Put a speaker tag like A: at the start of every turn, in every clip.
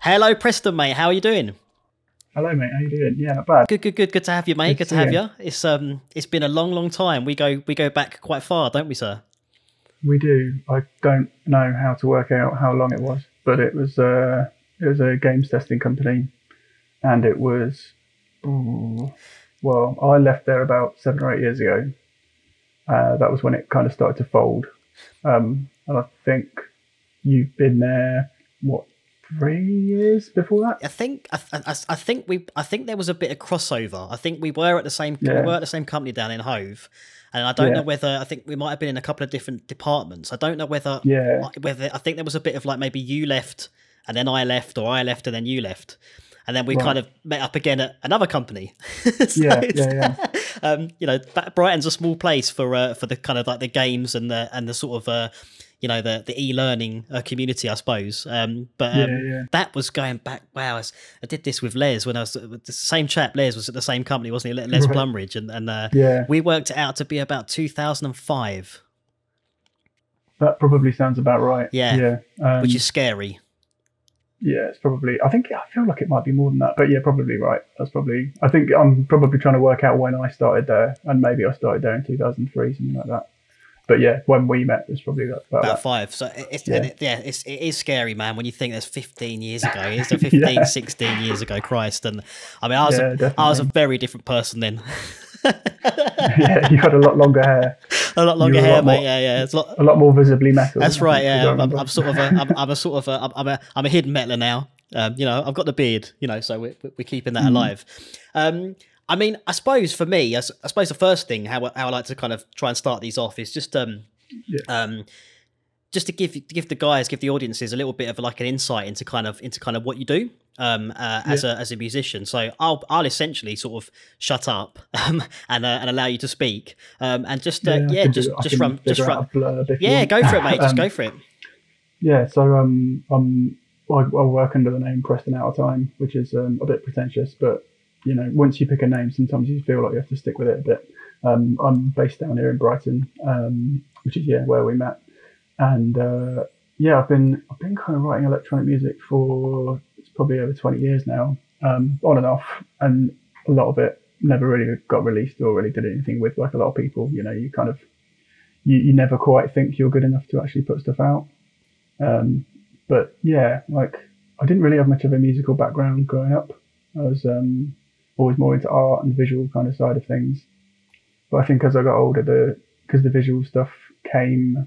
A: Hello, Preston, mate. How are you doing?
B: Hello, mate. How you doing? Yeah, not bad.
A: Good to have you, mate. Good to have you. It's been a long time. We go back quite far, don't we, sir?
B: We do. I don't know how to work out how long it was, but it was a games testing company, and it was well, I left there about 7 or 8 years ago. That was when it kind of started to fold, and I think you've been there, what, 3 years before that?
A: I think there was a bit of crossover. I think we were at the same company down in Hove, and I don't know whether, I think we might have been in a couple of different departments. I don't know whether I think there was a bit of like maybe you left and then I left, or I left and then you left, and then we kind of met up again at another company. You know, Brighton's a small place for the kind of like the games and the sort of you know, the e-learning community, I suppose. That was going back. Wow, I did this with Les when I was with the same chap. Les was at the same company, wasn't he? Les Blumridge, and we worked it out to be about 2005.
B: That probably sounds about right.
A: Yeah. Which is scary.
B: Yeah, it's probably. I feel like it might be more than that, but yeah, probably right. That's probably. I think I'm probably trying to work out when I started there, and maybe I started there in 2003, something like that. But yeah, when we met, it's probably about 5.
A: So it is scary, man, when you think there's 15 years ago. It's 15, 16 years ago, Christ. And I mean, I was a very different person then.
B: Yeah, you had a lot longer hair.
A: A lot longer hair, mate. Yeah. It's
B: a lot more visibly metal.
A: That's right. Yeah, I'm a hidden metaler now. You know, I've got the beard. You know, so we're keeping that alive. I mean, I suppose for me, I suppose the first thing how I like to kind of try and start these off is just to give the audiences a little bit of like an insight into kind of what you do as a musician. So I'll essentially sort of shut up and allow you to speak and just run. Yeah, go for it, mate. Just go for it.
B: Yeah. So I work under the name Preston.outatime, which is a bit pretentious, but you know, once you pick a name, sometimes you feel like you have to stick with it a bit. I'm based down here in Brighton, which is where we met, and I've been kind of writing electronic music for it's probably over 20 years now, on and off, and a lot of it never really got released or really did anything with. Like a lot of people, you know, you kind of you never quite think you're good enough to actually put stuff out. But yeah, like I didn't really have much of a musical background growing up. I was always more into art and the visual kind of side of things. But I think as I got older, because the visual stuff came, I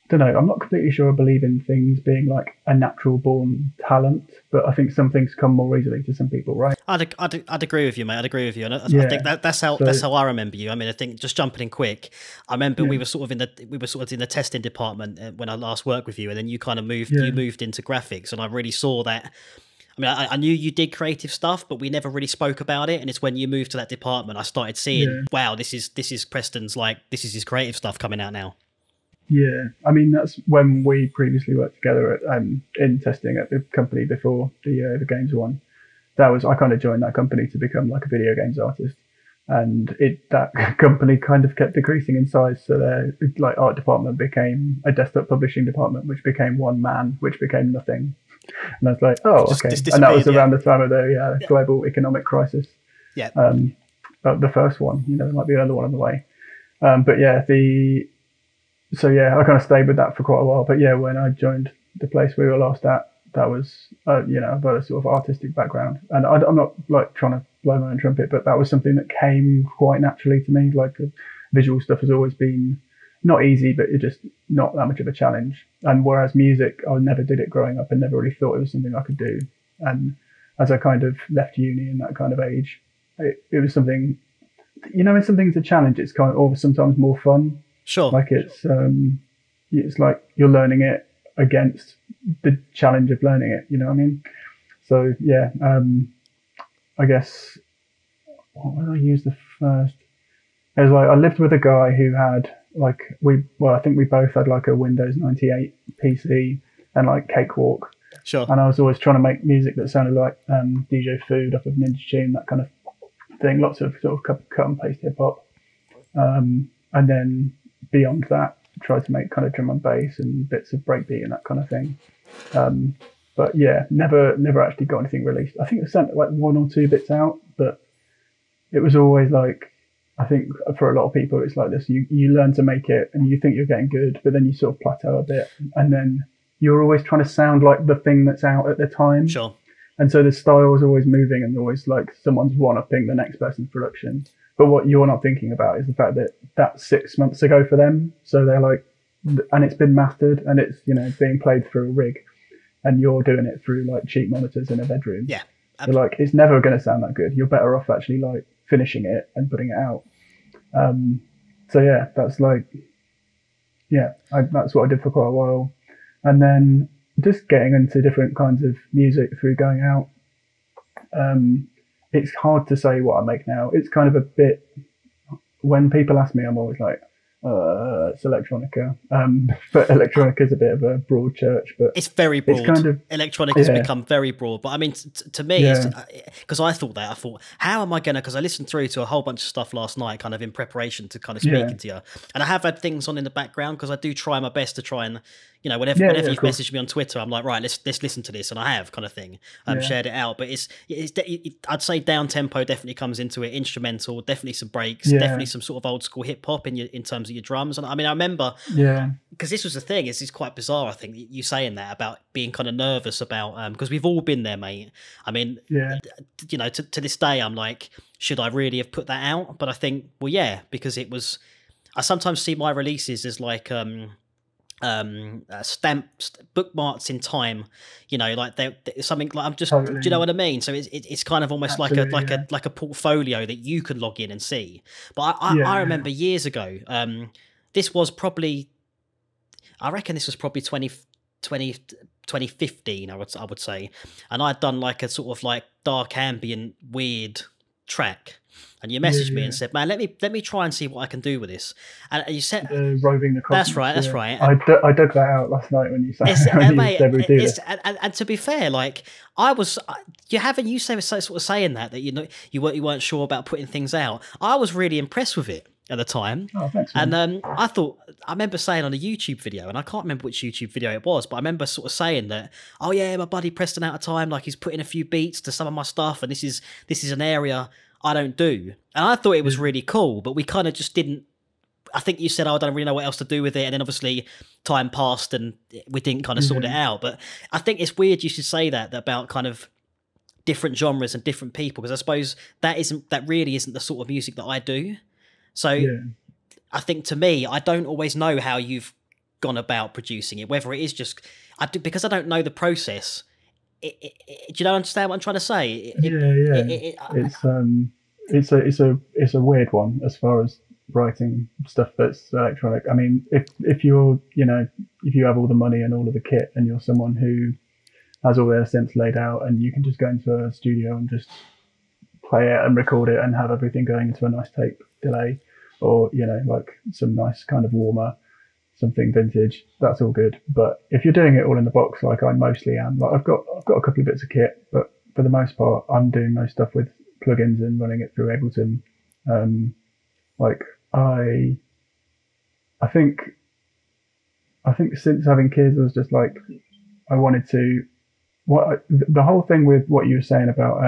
B: don't know, I'm not completely sure I believe in things being like a natural born talent, but I think some things come more easily to some people, right?
A: I'd agree with you, mate. I'd agree with you. And I think that's how I remember you. I mean, I think just jumping in quick, I remember we were sort of in the testing department when I last worked with you, and then you kind of moved into graphics, and I really saw that. I mean, I knew you did creative stuff, but we never really spoke about it. And it's when you moved to that department, I started seeing, wow, this is Preston's, like, this is his creative stuff coming out now.
B: Yeah, I mean, that's when we previously worked together at, in testing at the company before the games one. I kind of joined that company to become like a video games artist, and that company kind of kept decreasing in size. So their like art department became a desktop publishing department, which became one man, which became nothing. And I was like, oh, okay. And that was around the time of the global economic crisis.
A: Yeah.
B: The first one, you know, there might be another one on the way. But yeah, I kind of stayed with that for quite a while. But yeah, when I joined the place we were last at, that was, you know, I've got a sort of artistic background. And I'm not like trying to blow my own trumpet, but that was something that came quite naturally to me. Like the visual stuff has always been not easy, but it's just not that much of a challenge. And whereas music, I never did it growing up and never really thought it was something I could do. And as I kind of left uni in that kind of age, it was something, you know, when something's a challenge, it's kind of or sometimes more fun.
A: Sure.
B: Like it's like you're learning it against the challenge of learning it, you know what I mean? So yeah, I guess, what would I use the first? It was like, I lived with a guy who had like, I think we both had like a Windows 98 PC and like Cakewalk.
A: Sure.
B: And I was always trying to make music that sounded like DJ Food off of Ninja Tune, that kind of thing. Lots of sort of cut and paste hip hop. And then beyond that, tried to make kind of drum and bass and bits of breakbeat and that kind of thing. But yeah, never actually got anything released. I think I sent like 1 or 2 bits out, but it was always like, I think for a lot of people it's like this. You learn to make it and you think you're getting good, but then you sort of plateau a bit, and then you're always trying to sound like the thing that's out at the time.
A: Sure.
B: And so the style is always moving, and always like someone's one-upping the next person's production. But what you're not thinking about is the fact that that's 6 months ago for them. So they're like, and it's been mastered and it's, you know, being played through a rig, and you're doing it through like cheap monitors in a bedroom.
A: Yeah.
B: So like, it's never going to sound that good. You're better off actually like finishing it and putting it out. So yeah, that's like, yeah, that's what I did for quite a while. And then just getting into different kinds of music through going out. It's hard to say what I make now. It's kind of a bit, when people ask me, I'm always like, it's Electronica. But Electronica is a bit of a broad church, but
A: it's very broad.
B: It's kind of,
A: Electronica has become very broad. But I mean, to me, because I thought, how am I going to, because I listened through to a whole bunch of stuff last night, kind of in preparation to kind of speaking to you. And I have had things on in the background, because I do try my best to try and, you know, whenever you've messaged me on Twitter, I'm like, right, let's listen to this, and I have, kind of thing. Shared it out, but I'd say Downtempo definitely comes into it. Instrumental, definitely some breaks, definitely some sort of old school hip hop in terms of your drums. And I mean, I remember, because this was the thing. It's quite bizarre. I think you saying that about being kind of nervous about, because we've all been there, mate. I mean, you know, to this day, I'm like, should I really have put that out? But I think, well, yeah, because it was. I sometimes see my releases as like stamped bookmarks in time, you know, like they're something like, I'm just totally. Do you know what I mean? So it's kind of almost like a portfolio that you can log in and see. But I remember years ago, this was probably, I reckon this was probably 2015, I would say, and I'd done like a sort of like dark ambient weird track. And you messaged me and said, "Man, let me try and see what I can do with this." And you said,
B: "Roving the Cosmos."
A: That's right.
B: I dug that out last night when you said,
A: and to be fair, like I was, you say sort of saying that you know you weren't sure about putting things out. I was really impressed with it at the time.
B: Oh, thanks, man.
A: And I remember saying on a YouTube video, and I can't remember which YouTube video it was, but I remember sort of saying that, oh yeah, my buddy Preston Out of Time, like he's putting a few beats to some of my stuff, and this is an area I don't do. And I thought it was really cool, but we kind of just didn't. I think you said, I don't really know what else to do with it. And then obviously time passed and we didn't kind of sort it out. But I think it's weird you should say that about kind of different genres and different people, because I suppose that really isn't the sort of music that I do. So I think to me, I don't always know how you've gone about producing it, whether it is just, because I don't know the process. Do you not understand what I'm trying to say?
B: It's a weird one as far as writing stuff that's electronic. I mean, if you have all the money and all of the kit, and you're someone who has all their synths laid out, and you can just go into a studio and just play it and record it and have everything going into a nice tape delay, or like some nice kind of warmer, something vintage, that's all good. But if you're doing it all in the box, like I mostly am, like I've got a couple of bits of kit, but for the most part, I'm doing most stuff with plugins and running it through Ableton. Like I think since having kids, I was just like, I wanted to. The whole thing with what you were saying about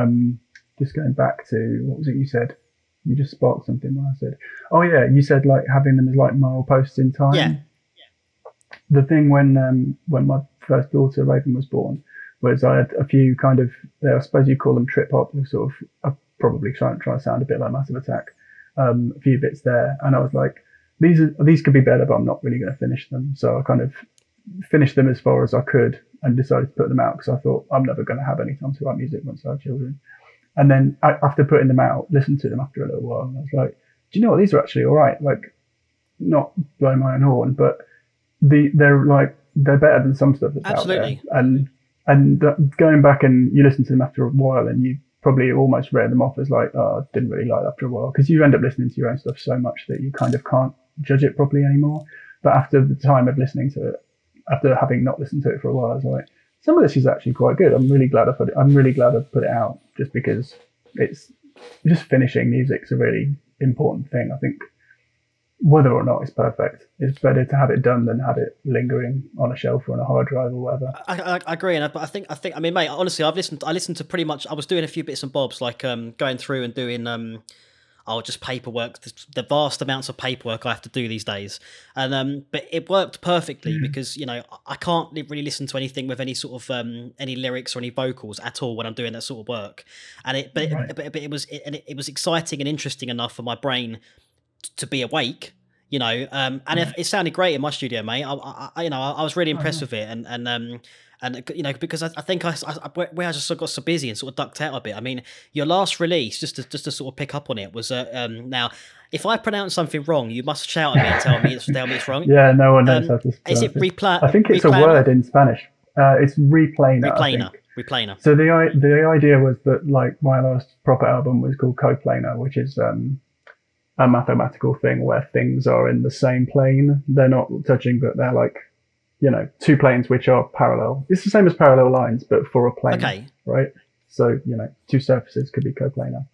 B: just going back to, what was it you said? You just sparked something when I said, oh yeah, you said like having them as like mileposts in time.
A: Yeah.
B: The thing when my first daughter Raven was born was I had a few kind of, I suppose you call them trip hop, sort of, I probably try to sound a bit like Massive Attack, a few bits there, and I was like, these could be better, but I'm not really going to finish them. So I kind of finished them as far as I could and decided to put them out, because I thought I'm never going to have any time to write music once I have children. And then after putting them out, listened to them after a little while, and I was like, do you know what, these are actually all right. Like, not blowing my own horn, but they're better than some stuff that's
A: absolutely
B: out there. And going back and you listen to them after a while, and you probably almost read them off as like, oh, I didn't really like it after a while, because you end up listening to your own stuff so much that you kind of can't judge it properly anymore. But after the time of listening to it, after having not listened to it for a while, I was like, some of this is actually quite good. I'm really glad I put it out, just because it's just finishing music's a really important thing. I think whether or not it's perfect. It's better to have it done than have it lingering on a shelf or on a hard drive or whatever.
A: I agree, and I think I mean, mate, honestly, I listened to pretty much. I was doing a few bits and bobs, like going through and doing just paperwork, the vast amounts of paperwork I have to do these days, and but it worked perfectly because I can't really listen to anything with any sort of any lyrics or any vocals at all when I'm doing that sort of work, and it was exciting and interesting enough for my brain to be awake, and it sounded great in my studio, mate. I was really impressed with it, and because I think I just sort of got so busy and sort of ducked out a bit. I mean, your last release, just to sort of pick up on it, was now, if I pronounce something wrong, you must shout at me and tell me it's wrong.
B: Yeah, no one knows how to spell
A: Is it Replanar?
B: I think it's a word in Spanish. It's Replanar.
A: Replanar.
B: So the idea was that, like, my last proper album was called Coplanar, which is a mathematical thing where things are in the same plane. They're not touching, but they're like, two planes which are parallel. It's the same as parallel lines, but for a plane. Okay. Right? So, two surfaces could be coplanar.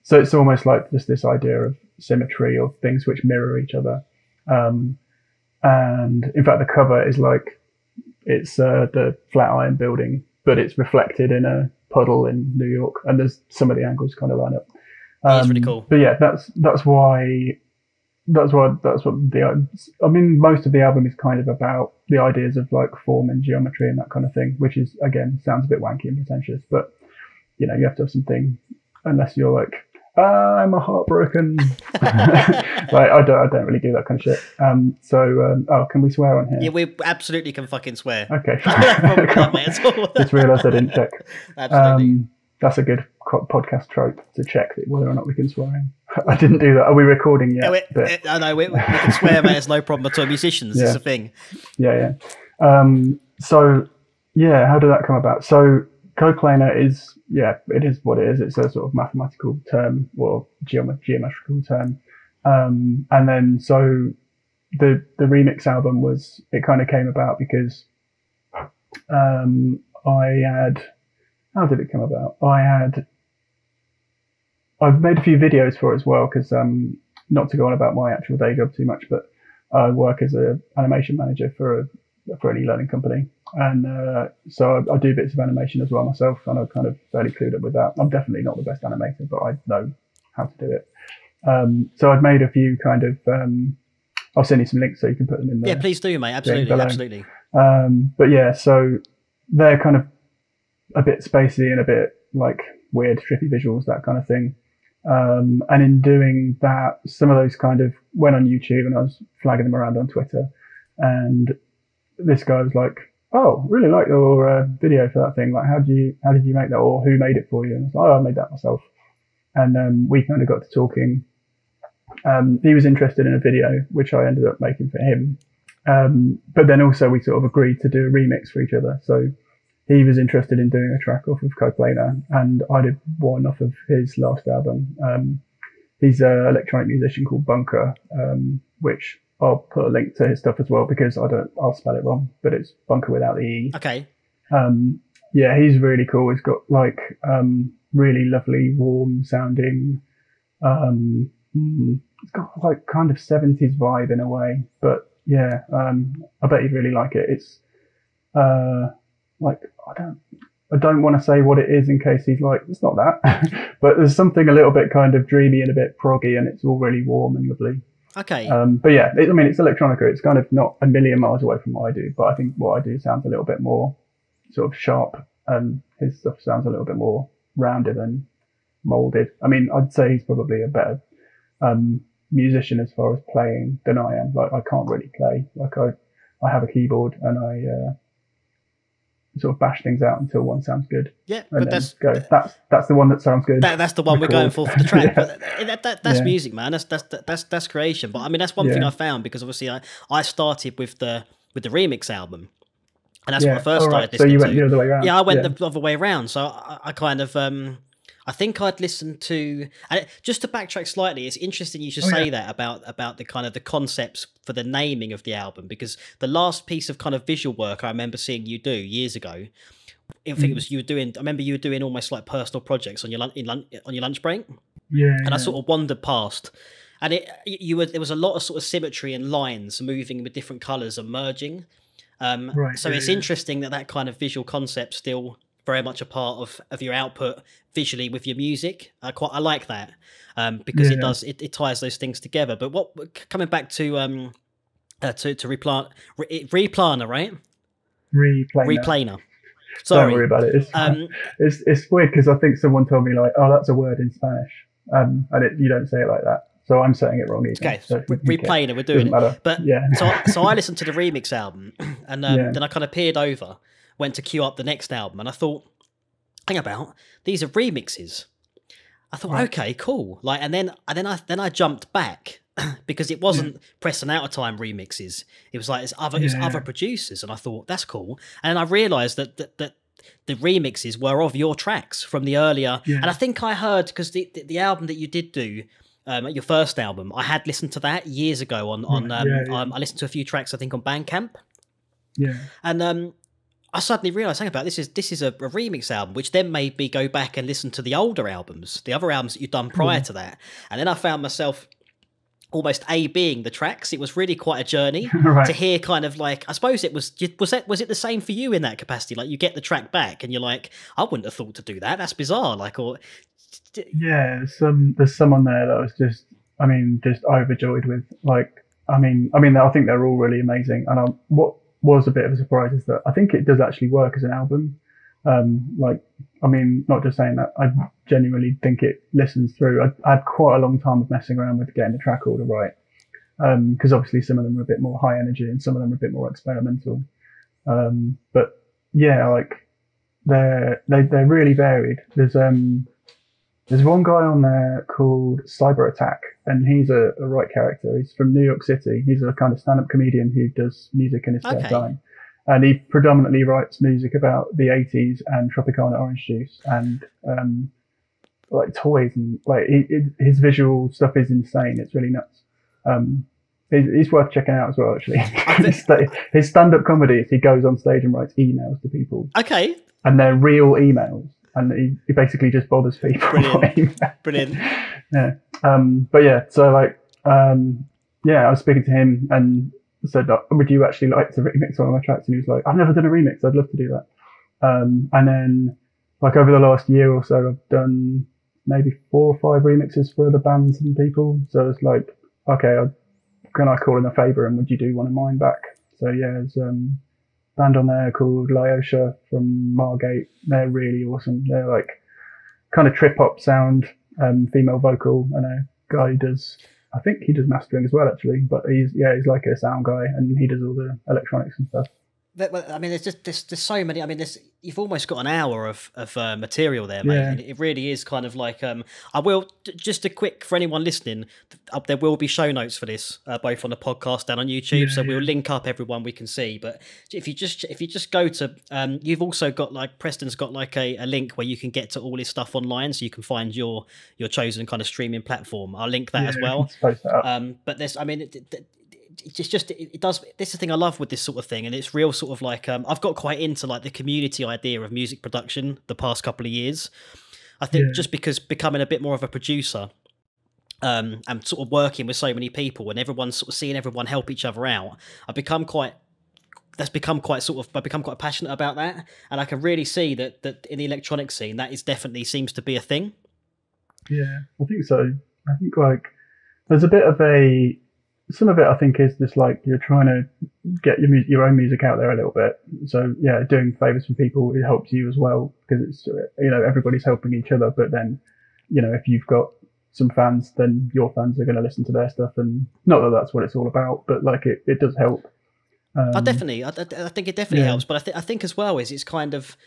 B: So it's almost like just this idea of symmetry, or things which mirror each other. And in fact, the cover is like, it's the Flatiron building, but it's reflected in a puddle in New York, and there's some of the angles kind of line up.
A: It's really cool.
B: But yeah, that's what I mean, most of the album is kind of about the ideas of like form and geometry and that kind of thing, which is, again, sounds a bit wanky and pretentious, but you have to have something, unless you're like, I'm a heartbroken, like, I don't really do that kind of shit. Can we swear on here?
A: Yeah, we absolutely can fucking swear.
B: Okay.
A: Cool.
B: Just realised I didn't check.
A: Absolutely.
B: That's a good podcast trope, to check whether or not we can swear. I didn't do that. Are we recording yet?
A: I know we can swear, mate. It's no problem at all. Musicians, it's a thing.
B: Yeah. So yeah, how did that come about? So coplanar is, it is what it is. It's a sort of mathematical term, or geometrical term. And then so the remix album kind of came about because how did it come about? I've made a few videos for it as well, because not to go on about my actual day job too much, but I work as an animation manager for an e-learning company, and so I do bits of animation as well myself, and I'm kind of fairly clued up with that. I'm definitely not the best animator, but I know how to do it. So I've made a few kind of. I'll send you some links so you can put them in there.
A: Yeah, please do, mate. Absolutely.
B: But yeah, so they're kind of a bit spacey and a bit like weird, trippy visuals, that kind of thing. And in doing that, some of those kind of went on YouTube, and I was flagging them around on Twitter. And this guy was like, "Oh, really like your video for that thing. Like, how did you make that, or who made it for you?" And I was like, "Oh, I made that myself." And we kind of got to talking. He was interested in a video, which I ended up making for him. But then also we sort of agreed to do a remix for each other. So he was interested in doing a track off of Coplanar, and I did one off of his last album. He's an electronic musician called BUNKR, which I'll put a link to his stuff as well, because I'll spell it wrong, but it's BUNKR without the E.
A: Okay.
B: Yeah, he's really cool. He's got like really lovely, warm sounding. It's got like kind of 70s vibe in a way, but yeah, I bet you'd really like it. It's like, I don't want to say what it is in case he's like, it's not that, but there's something a little bit kind of dreamy and a bit proggy, and it's all really warm and lovely.
A: Okay.
B: But yeah, it's electronica. It's kind of not a million miles away from what I do, but I think what I do sounds a little bit more sort of sharp, and his stuff sounds a little bit more rounded and molded. I mean, I'd say he's probably a better musician as far as playing than I am. Like, I can't really play. Like, I have a keyboard, and I sort of bash things out until one sounds good.
A: Yeah,
B: but that's the one that sounds good.
A: That's the one we're going for the track.
B: Yeah.
A: But that's music, man. That's creation. But I mean, that's one thing I found, because obviously I started with the remix album, and that's what I first started listening to. So you
B: went the other way around.
A: Yeah, I went the other way around. So I kind of I think I'd listened to, and just to backtrack slightly, it's interesting you should say that about the kind of the concepts for the naming of the album, because the last piece of kind of visual work I remember seeing you do years ago, I think it was I remember you were doing almost like personal projects on your lunch break.
B: Yeah.
A: And I sort of wandered past, and there was a lot of sort of symmetry and lines moving with different colors and merging. So it's interesting that kind of visual concept still very much a part of your output visually with your music. I like that because it ties those things together. But coming back to Replanar, right? Replanar. Sorry.
B: Don't worry about it. It's weird because I think someone told me like, oh, that's a word in Spanish, and you don't say it like that. So I'm saying it wrong either.
A: Okay, so Replanar, we're doing it. But so I listened to the remix album, and then I kind of peered over, went to queue up the next album, and I thought, hang about, these are remixes. I thought, okay, cool. Like, and then I jumped back because it wasn't Preston.outatime remixes. It was like other producers, and I thought that's cool. And I realised that the remixes were of your tracks from the earlier. And I think I heard because the album that you did do. Your first album, I had listened to that years ago I listened to a few tracks, I think, on Bandcamp. And I suddenly realised, hang about, this is a remix album, which then made me go back and listen to the older albums, the other albums that you'd done prior to that. And then I found myself almost A-Bing the tracks. It was really quite a journey to hear kind of like, I suppose it was it the same for you in that capacity? Like you get the track back and you're like, I wouldn't have thought to do that. That's bizarre. Like, or...
B: Yeah, there's some on there that was just overjoyed with. Like, I think they're all really amazing. And what was a bit of a surprise is that I think it does actually work as an album. Not just saying that, I genuinely think it listens through. I had quite a long time of messing around with getting the track order right, because obviously some of them are a bit more high energy and some of them are a bit more experimental. But yeah, like they're really varied. There's one guy on there called Cyberattack, and he's a right character. He's from New York City. He's a kind of stand-up comedian who does music in his spare time. And he predominantly writes music about the 80s and Tropicana orange juice and like toys, and like his visual stuff is insane. It's really nuts. He's worth checking out as well, actually. His stand-up comedy is he goes on stage and writes emails to people.
A: Okay.
B: And they're real emails. And he basically just bothers people.
A: Brilliant.
B: Yeah. But yeah, so like, I was speaking to him and said, would you actually like to remix one of my tracks? And he was like, I've never done a remix. I'd love to do that. And then like over the last year or so, I've done maybe 4 or 5 remixes for other bands and people. So it's like, okay, can I call in a favour and would you do one of mine back? So yeah, there's band on there called Liotia from Margate. They're really awesome. They're like kind of trip hop sound, female vocal, and a guy who does, I think he does mastering as well actually, but he's like a sound guy and he does all the electronics and stuff.
A: I mean, there's so many. I mean, you've almost got an hour of material there, mate. Yeah. And it really is kind of like I will just a quick for anyone listening. There will be show notes for this, both on the podcast and on YouTube. So we'll link up everyone we can see. But if you just go to, you've also got like Preston's got like a link where you can get to all his stuff online, so you can find your chosen kind of streaming platform. I'll link that as well. But there's, I mean. It does. This is the thing I love with this sort of thing, and it's real sort of like I've got quite into like the community idea of music production the past couple of years. I think just because becoming a bit more of a producer, and sort of working with so many people, and everyone's sort of seeing everyone help each other out, I've become quite passionate about that, and I can really see that in the electronic scene that is definitely seems to be a thing.
B: Yeah, I think so. I think like there's a bit of some of it I think is just like you're trying to get your own music out there a little bit. So yeah, doing favours for people, it helps you as well because it's, everybody's helping each other. But then, if you've got some fans, then your fans are going to listen to their stuff, and not that that's what it's all about, but like it does help. I think
A: it definitely helps. But I think as well is it's kind of,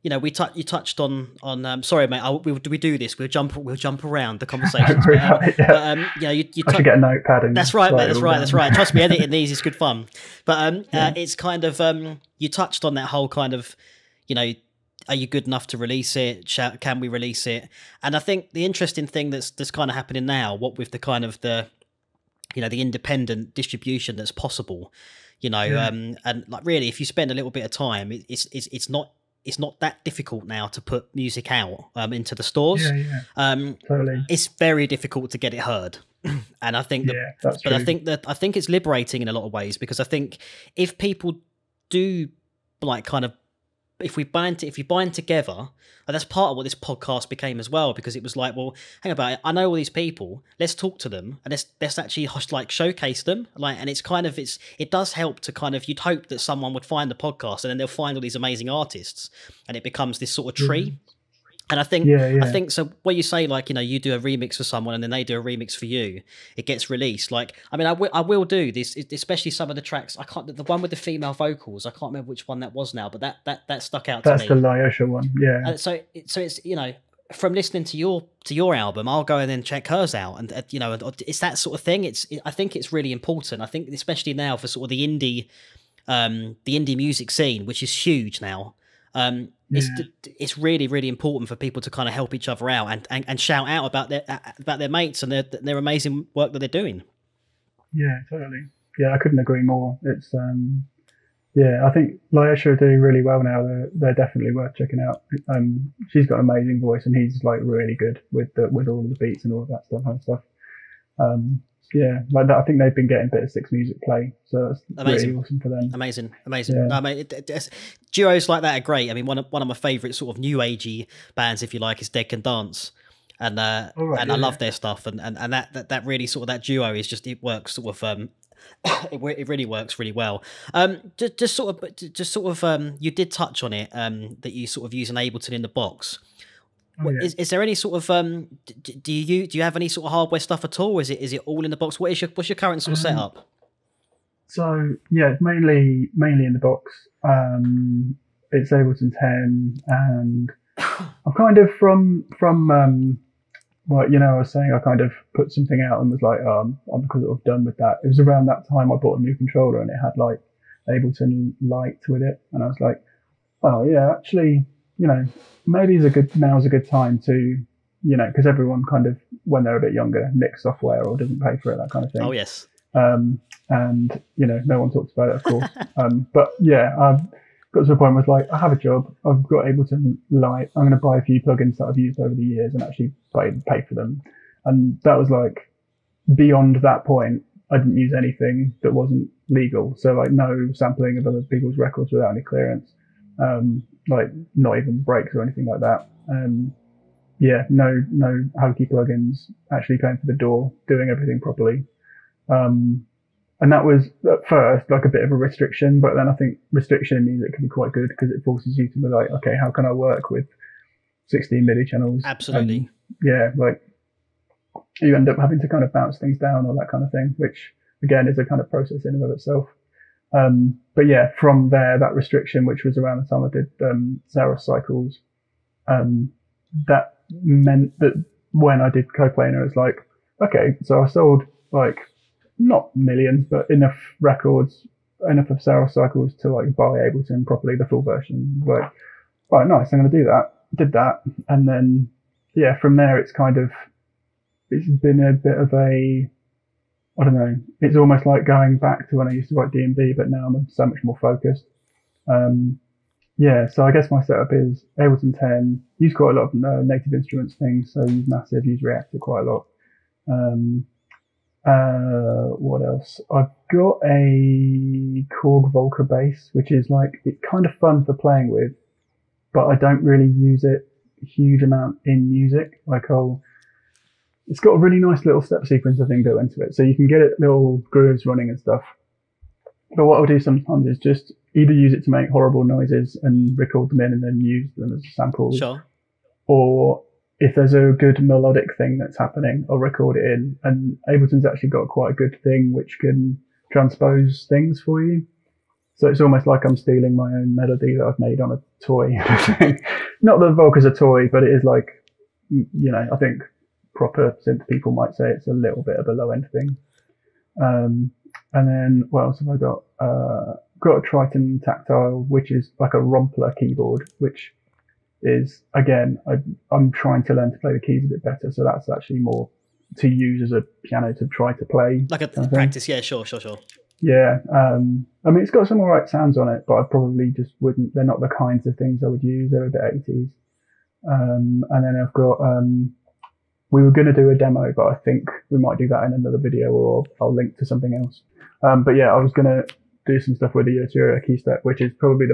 A: you touched on. Sorry, mate. We do this. We'll jump around the conversations. You
B: should get a notepad. And
A: that's right, mate. That's right. Trust me, editing these is good fun. But it's kind of you touched on that whole kind of, are you good enough to release it? Can we release it? And I think the interesting thing that's kind of happening now, what with the kind of the independent distribution that's possible, and like really, if you spend a little bit of time, it's not that difficult now to put music out into the stores.
B: Totally.
A: It's very difficult to get it heard. And I think
B: that's true.
A: I think it's liberating in a lot of ways, because I think if people do like kind of, if you bind together, and that's part of what this podcast became as well, because it was like, well, hang about it, I know all these people, let's talk to them, and let's actually like showcase them, like, and it's kind of, it does help to kind of, you'd hope that someone would find the podcast and then they'll find all these amazing artists, and it becomes this sort of tree. And I think, I think so. What you say, like, you know, you do a remix for someone and then they do a remix for you, it gets released. Like, I mean, I will do this, especially some of the tracks. I can't, the one with the female vocals, I can't remember which one that was now, but that stuck out to me.
B: That's the Liotia one, yeah.
A: So it's, you know, from listening to your album, I'll go and then check hers out, and you know, it's that sort of thing. I think it's really important. I think especially now for sort of the indie music scene, which is huge now. It's really, really important for people to kind of help each other out and shout out about their mates and their amazing work that they're doing.
B: Yeah, totally. Yeah, I couldn't agree more. It's I think Liotia are doing really well now. They're definitely worth checking out. She's got an amazing voice, and he's like really good with all of the beats and all of that stuff. Like that. I think they've been getting a bit of Six Music play, so that's amazing. Really awesome for them.
A: Amazing.
B: Yeah.
A: I mean, duos like that are great. I mean, one of my favourite sort of new agey bands, if you like, is Dead Can Dance, and I love their stuff, and that really sort of, that duo is just, it works sort of. It really works really well. Just sort of, you did touch on it, that you sort of use an Ableton in the box. Is there any sort of do you have any sort of hardware stuff at all? Or is it all in the box? What's your current sort of setup?
B: So yeah, it's mainly in the box. It's Ableton 10, and I'm kind of from well, you know, I was saying I kind of put something out and was like, I'm sort of done with that. It was around that time I bought a new controller, and it had like Ableton Lite with it, and I was like, oh yeah, actually, you know, maybe now's a good time to, you know, because everyone kind of, when they're a bit younger, nicks software or doesn't pay for it, that kind of thing.
A: Oh yes.
B: And you know, no one talks about it, of course. But yeah, I've got to the point where it's like, I have a job, I've got Ableton Lite, I'm going to buy a few plugins that I've used over the years and actually pay for them. And that was like, beyond that point, I didn't use anything that wasn't legal. So like no sampling of other people's records without any clearance. Like not even breaks or anything like that. No hokey plugins, actually going for the door, doing everything properly. And that was at first like a bit of a restriction, but then I think restriction in music can be quite good because it forces you to be like, okay, how can I work with 16 MIDI channels?
A: Absolutely.
B: Like you end up having to kind of bounce things down or that kind of thing, which again is a kind of process in and of itself. But yeah, from there, that restriction, which was around the time I did Saros Cycles, that meant that when I did Coplanar, it's like, okay, so I sold like not millions, but enough records, enough of Saros Cycles to like buy Ableton properly, the full version. Like, right, nice, I'm going to do that. Did that, and then yeah, from there it's been a bit of a, I don't know, it's almost like going back to when I used to write D&B, but now I'm so much more focused. So I guess my setup is Ableton 10, use quite a lot of native instruments things, so use Massive, use Reactor quite a lot. What else? I've got a Korg BUNKR bass, which is like, it's kind of fun for playing with, but I don't really use it a huge amount in music. Like it's got a really nice little step sequencer thing built into it, so you can get it little grooves running and stuff. But what I'll do sometimes is just either use it to make horrible noises and record them in and then use them as samples.
A: Sure.
B: Or if there's a good melodic thing that's happening, I'll record it in. And Ableton's actually got quite a good thing which can transpose things for you. So it's almost like I'm stealing my own melody that I've made on a toy. Not that the Volker's a toy, but it is like, you know, I think proper synth people might say it's a little bit of a low end thing. And then what else have I got? Got a Triton tactile, which is like a Rompler keyboard, which is, again, I'm trying to learn to play the keys a bit better. So that's actually more to use as a piano to try to play.
A: Like a practice, yeah, sure.
B: Yeah. I mean, it's got some alright sounds on it, but I probably just wouldn't, they're not the kinds of things I would use. They're a bit 80s. And then I've got, we were going to do a demo, but I think we might do that in another video, or I'll link to something else. But yeah, I was going to do some stuff with the Arturia Keystep, which is probably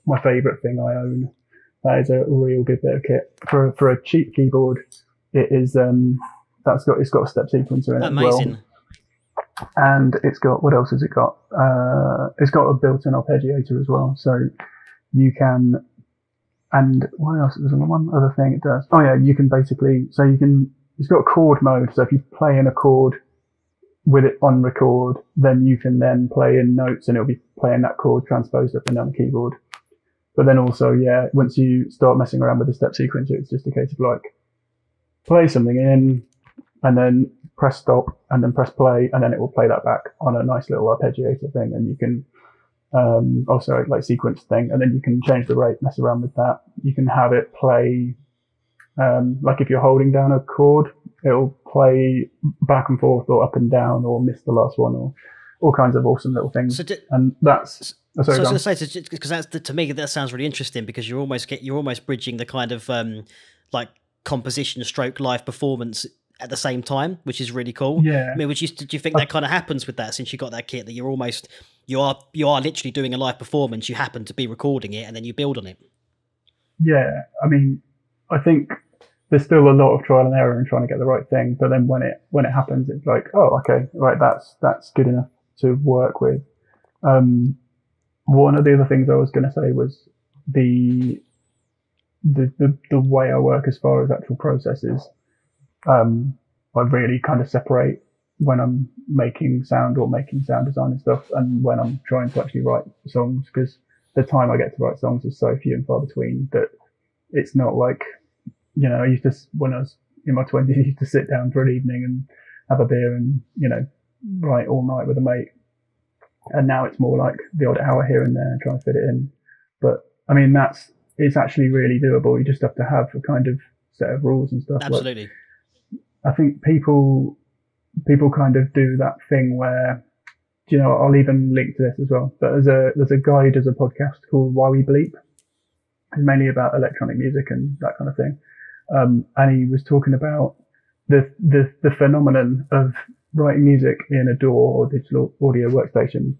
B: my favorite thing I own. That is a real good bit of kit for a cheap keyboard. It is it's got a step sequencer in it.
A: Amazing.
B: As well. And it's got, what else has it got? It's got a built-in arpeggiator as well, so you can. And what else? There's one other thing it does. Oh yeah, you can basically, it's got a chord mode. So if you play in a chord with it on record, then you can then play in notes and it'll be playing that chord transposed up and down the keyboard. But then also, yeah, once you start messing around with the step sequencer, it's just a case of like, play something in and then press stop and then press play and then it will play that back on a nice little arpeggiator thing, and you can also like sequence thing, and then you can change the rate, mess around with that. You can have it play like if you're holding down a chord, it'll play back and forth or up and down or miss the last one, or all kinds of awesome little things. And that's
A: so I was going to say, because that's to me that sounds really interesting, because you're almost bridging the kind of like composition stroke live performance at the same time, which is really cool.
B: Yeah.
A: I mean, do you think that kind of happens with that, since you got that kit, that you are literally doing a live performance, you happen to be recording it and then you build on it?
B: Yeah, I mean, I think there's still a lot of trial and error in trying to get the right thing, but then when it happens, it's like, oh, okay, right, that's good enough to work with. One of the other things I was going to say was the way I work as far as actual processes. I really kind of separate when I'm making sound or making sound design and stuff, and when I'm trying to actually write songs, because the time I get to write songs is so few and far between that it's not like, you know, I used to, when I was in my 20s, I used to sit down for an evening and have a beer and, you know, write all night with a mate. And now it's more like the odd hour here and there and try and fit it in. But I mean, it's actually really doable. You just have to have a kind of set of rules and stuff.
A: Absolutely.
B: Like, I think people kind of do that thing where, you know, I'll even link to this as well, but there's a guy who does a podcast called Why We Bleep. It's mainly about electronic music and that kind of thing. And he was talking about the phenomenon of writing music in a DAW or digital audio workstation,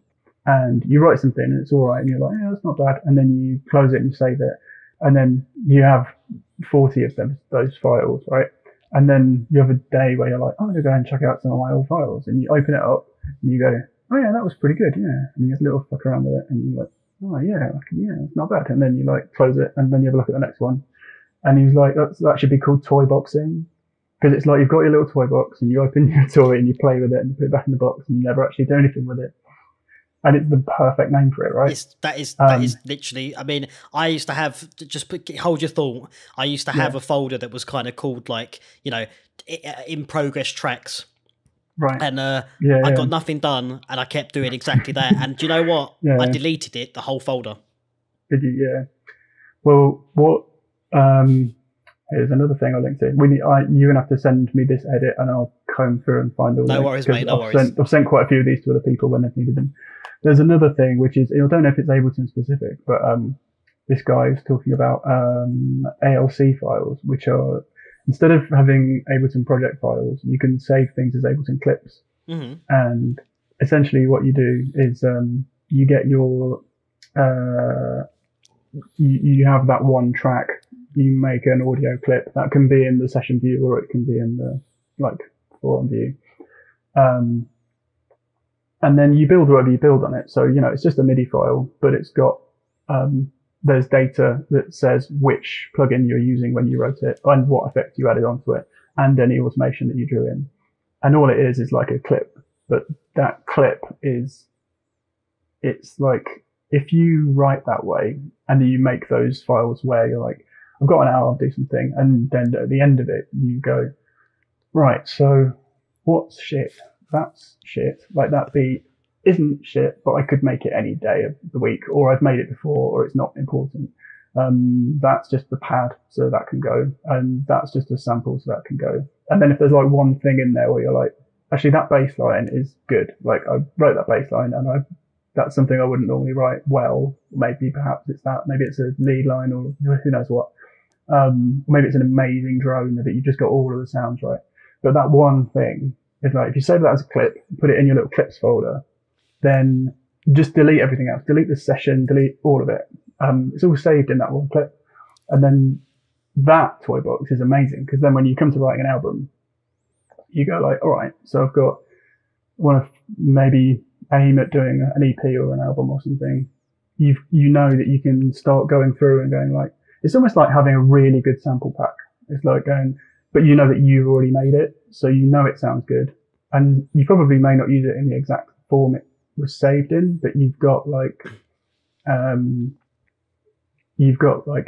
B: and you write something and it's all right and you're like, yeah, that's not bad, and then you close it and you save it, and then you have 40 of those files, right? And then you have a day where you're like, I'm going to go and check out some of my old files, and you open it up and you go, oh yeah, that was pretty good, yeah, and you have a little fuck around with it and you're like, oh yeah, it's not bad, and then you like close it and then you have a look at the next one, and he was like, that should be called Toyboxing. Because it's like you've got your little toy box and you open your toy and you play with it and you put it back in the box and you never actually do anything with it. And it's the perfect name for it, right?
A: That is literally, I mean, I used to have, hold your thought, I used to have a folder that was kind of called like, you know, in progress tracks.
B: Right.
A: And I got nothing done and I kept doing exactly that. And do you know what? I deleted it, the whole folder.
B: Did you? Yeah. Well, here's another thing I'll link to. You're going to have to send me this edit and I'll comb through and find all
A: No worries, mate, no worries.
B: I've sent quite a few of these to other people when they've needed them. There's another thing, which is, I don't know if it's Ableton specific, but this guy is talking about ALC files, which are, instead of having Ableton project files, you can save things as Ableton clips.
A: Mm-hmm.
B: And essentially what you do is you get your, you have that one track. You make an audio clip that can be in the session view or it can be in the forum view. And then you build whatever you build on it. So, you know, it's just a MIDI file, but it's got, there's data that says which plugin you're using when you wrote it and what effect you added onto it and any automation that you drew in. And all it is like a clip, but that clip it's like, if you write that way and you make those files where you're like, I've got an hour, I'll do something. And then at the end of it, you go, right, so what's shit? That's shit. Like that beat isn't shit, but I could make it any day of the week, or I've made it before, or it's not important. That's just the pad, so that can go. And that's just a sample, so that can go. And then if there's like one thing in there where you're like, actually that bass line is good. Like I wrote that bass line and that's something I wouldn't normally write well. Maybe perhaps it's that, maybe it's a lead line or who knows what. Maybe it's an amazing drone that you've just got all of the sounds right. But that one thing is like, if you save that as a clip, put it in your little clips folder, then just delete everything else. Delete the session, delete all of it. It's all saved in that one clip. And then that toy box is amazing, because then when you come to writing an album, you go like, all right, so I want to maybe aim at doing an EP or an album or something. You know that you can start going through and going like, it's almost like having a really good sample pack. It's like going, but you know that you've already made it, so you know it sounds good. And you probably may not use it in the exact form it was saved in, but you've got like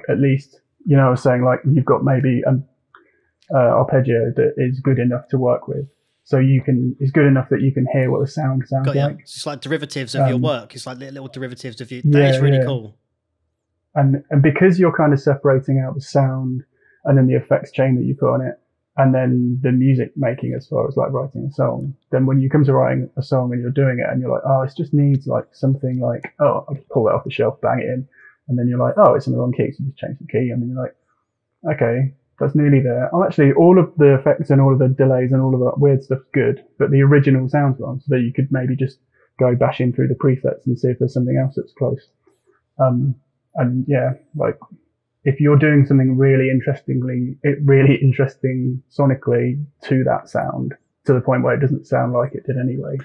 B: at least, you know, I was saying like you've got maybe an arpeggio that is good enough to work with. So it's good enough that you can hear what the sound sounds like.
A: It's like derivatives of your work. It's like little derivatives of you. That is really cool.
B: And because you're kind of separating out the sound and then the effects chain that you put on it, and then the music making as far as like writing a song, then when you come to writing a song and you're doing it and you're like, oh, it just needs like something like, oh, I'll just pull it off the shelf, bang it in. And then you're like, oh, it's in the wrong key, so you just change the key. And then you're like, okay, that's nearly there. Oh, actually, all of the effects and all of the delays and all of that weird stuff's good, but the original sounds wrong. So that you could maybe just go bashing through the presets and see if there's something else that's close. And yeah, like if you're doing something really interesting sonically to that sound, to the point where it doesn't sound like it did anyway,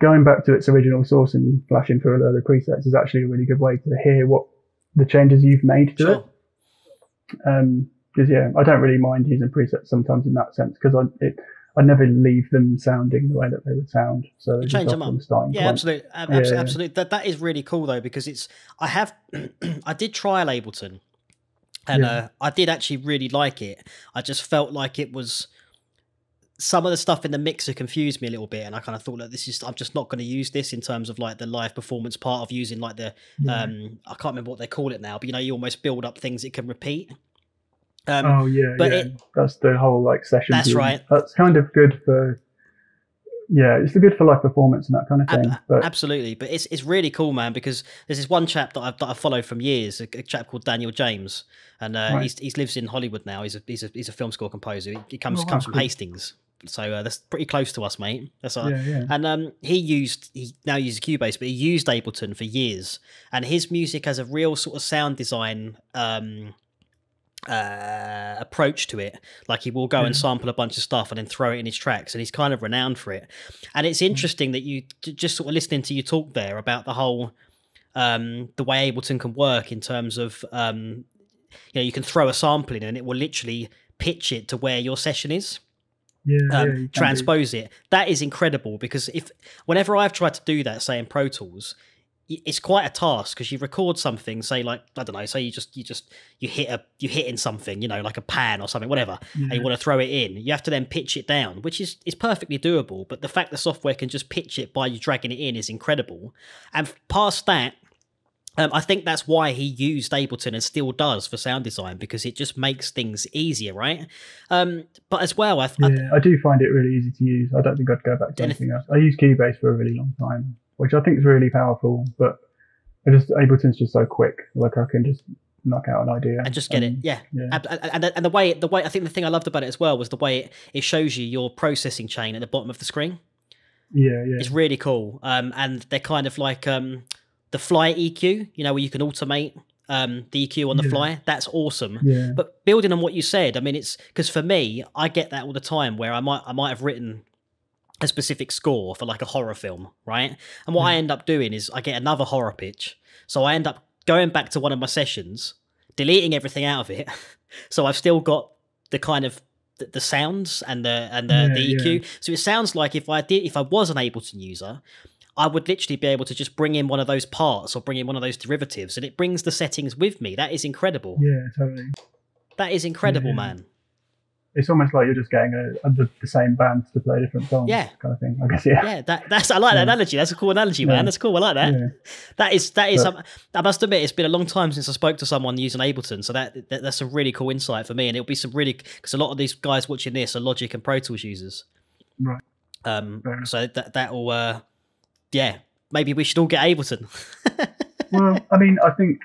B: going back to its original source and flashing through a load of presets is actually a really good way to hear what the changes you've made to it. Because yeah, I don't really mind using presets sometimes in that sense, because I never leave them sounding the way that they would sound. So
A: change them up. Yeah, absolutely. Absolutely. That is really cool though, because I did try Ableton, and I did actually really like it. I just felt like it was, some of the stuff in the mixer confused me a little bit, and I kind of thought that I'm just not going to use this in terms of like the live performance part of using like the I can't remember what they call it now, but you know, you almost build up things it can repeat.
B: That's the whole like session.
A: That's right.
B: That's kind of good for, it's good for live performance and that kind of thing.
A: Absolutely, but it's really cool, man, because there's this one chap that I've followed from years, a chap called Daniel James, and he lives in Hollywood now. He's a film score composer. He comes from Hastings, so that's pretty close to us, mate. That's all. Yeah. And he now uses Cubase, but he used Ableton for years, and his music has a real sort of sound design approach to it. Like he will go and sample a bunch of stuff and then throw it in his tracks, and he's kind of renowned for it. And it's interesting that you just sort of listening to you talk there about the whole the way Ableton can work in terms of you can throw a sample in and it will literally pitch it to where your session is. Transpose it. That is incredible, because whenever I've tried to do that, say in Pro Tools, it's quite a task, because you record something, say like, I don't know, say you hit in something, like a pan or something, whatever, and you want to throw it in. You have to then pitch it down, which is perfectly doable. But the fact the software can just pitch it by you dragging it in is incredible. And past that, I think that's why he used Ableton and still does for sound design, because it just makes things easier, right? But as well, I
B: do find it really easy to use. I don't think I'd go back to anything else. I used Cubase for a really long time, which I think is really powerful, but Ableton's just so quick. Like I can just knock out an idea
A: and just get it. And the way I think the thing I loved about it as well was the way it shows you your processing chain at the bottom of the screen. It's really cool. And they're kind of like the fly EQ, where you can automate the EQ on the fly. That's awesome. But building on what you said, I mean, it's because for me, I get that all the time, where I might have written a specific score for like a horror film, right? And what I end up doing is I get another horror pitch. So I end up going back to one of my sessions, deleting everything out of it. So I've still got the kind of the sounds and the EQ. So it sounds like if I was an Ableton user, I would literally be able to just bring in one of those parts or bring in one of those derivatives, and it brings the settings with me. That is incredible.
B: Yeah, totally.
A: That is incredible, man.
B: It's almost like you're just getting the same band to play different songs, kind of thing. I guess,
A: that's I like that analogy. That's a cool analogy, man. That's cool. I like that. That is. I must admit, it's been a long time since I spoke to someone using Ableton, so that's some really cool insight for me, and it'll be some really, because a lot of these guys watching this are Logic and Pro Tools users.
B: Right.
A: So that will, maybe we should all get Ableton.
B: Well, I mean, I think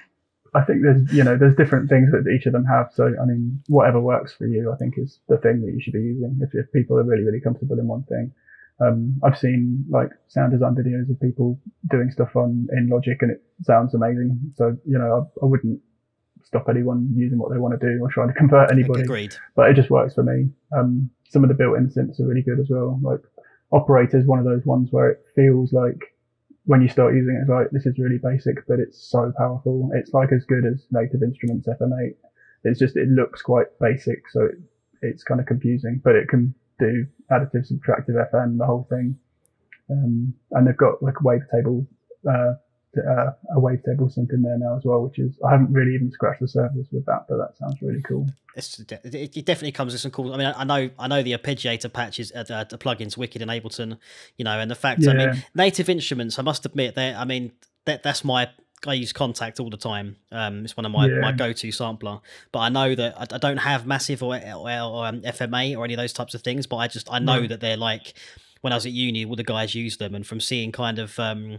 B: I think there's different things that each of them have. So I mean, whatever works for you, I think is the thing that you should be using. If people are really comfortable in one thing. I've seen like sound design videos of people doing stuff in Logic, and it sounds amazing. So I wouldn't stop anyone using what they want to do or trying to convert anybody.
A: Agreed.
B: But it just works for me. Some of the built-in synths are really good as well. Like Operator is one of those ones where it feels like when you start using it, it's like, this is really basic, but it's so powerful. It's like as good as Native Instruments FM8. It's just, it looks quite basic, so it's kind of confusing, but it can do additive, subtractive FM, the whole thing. And they've got like a wavetable synth in there now as well, which is, I haven't really even scratched the surface with that, but that sounds really cool.
A: It definitely comes with some cool. I mean, I know the arpeggiator patches, the plugins wicked in Ableton, and the fact, I mean, Native Instruments, I must admit, that's I use Contact all the time. It's one of my go-to sampler. But I know that I don't have Massive or FMA or any of those types of things. But I know that they're like, when I was at uni, all the guys used them, and from seeing kind of a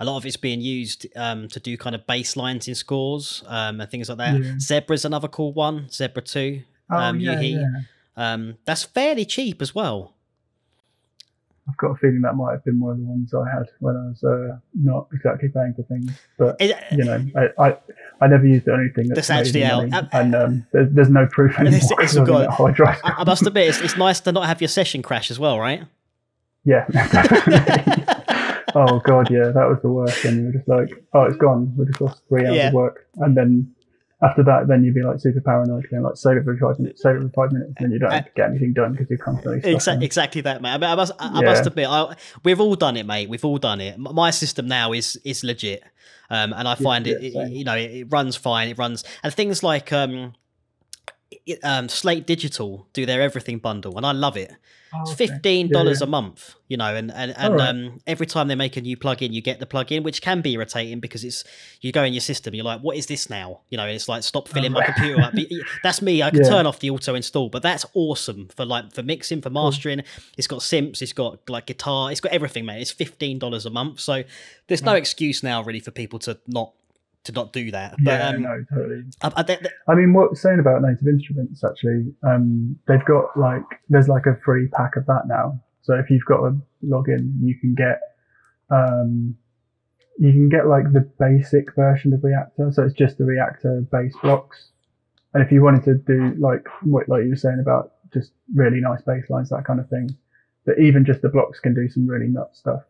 A: lot of it's being used to do kind of bass lines in scores and things like that. Yeah. Zebra's another cool one. Zebra 2. That's fairly cheap as well.
B: I've got a feeling that might have been one of the ones I had when I was not exactly paying for things. But, I never used it on anything that's actually out. And there's no proof anymore.
A: It's got hard drive. I must admit, it's nice to not have your session crash as well, right?
B: Yeah, definitely. Oh, God, yeah, that was the worst. And you were just like, oh, it's gone. We just lost 3 hours of work. And then after that, then you'd be like super paranoid again, like save it for 5 minutes, and then you don't get anything done because you're constantly
A: exactly that, mate. I mean, I must admit, we've all done it, mate. We've all done it. My system now is legit, and I find it runs fine. It runs, and things like Slate Digital do their everything bundle, and I love it. It's $15 a month, and every time they make a new plugin, you get the plugin, which can be irritating because you go in your system, you're like, what is this now? And it's like, stop filling my computer up. That's me. I can turn off the auto install, but that's awesome for mixing, for mastering. It's got synths, it's got like guitar, it's got everything, mate. It's $15 a month, so there's no excuse now really for people to not do that. But,
B: no, totally. I mean, what's saying about Native Instruments, actually, they've got there's like a free pack of that now. So if you've got a login, you can get like the basic version of Reactor. So it's just the Reactor bass blocks. And if you wanted to do like you were saying about just really nice bass lines, that kind of thing, that even just the blocks can do some really nuts stuff.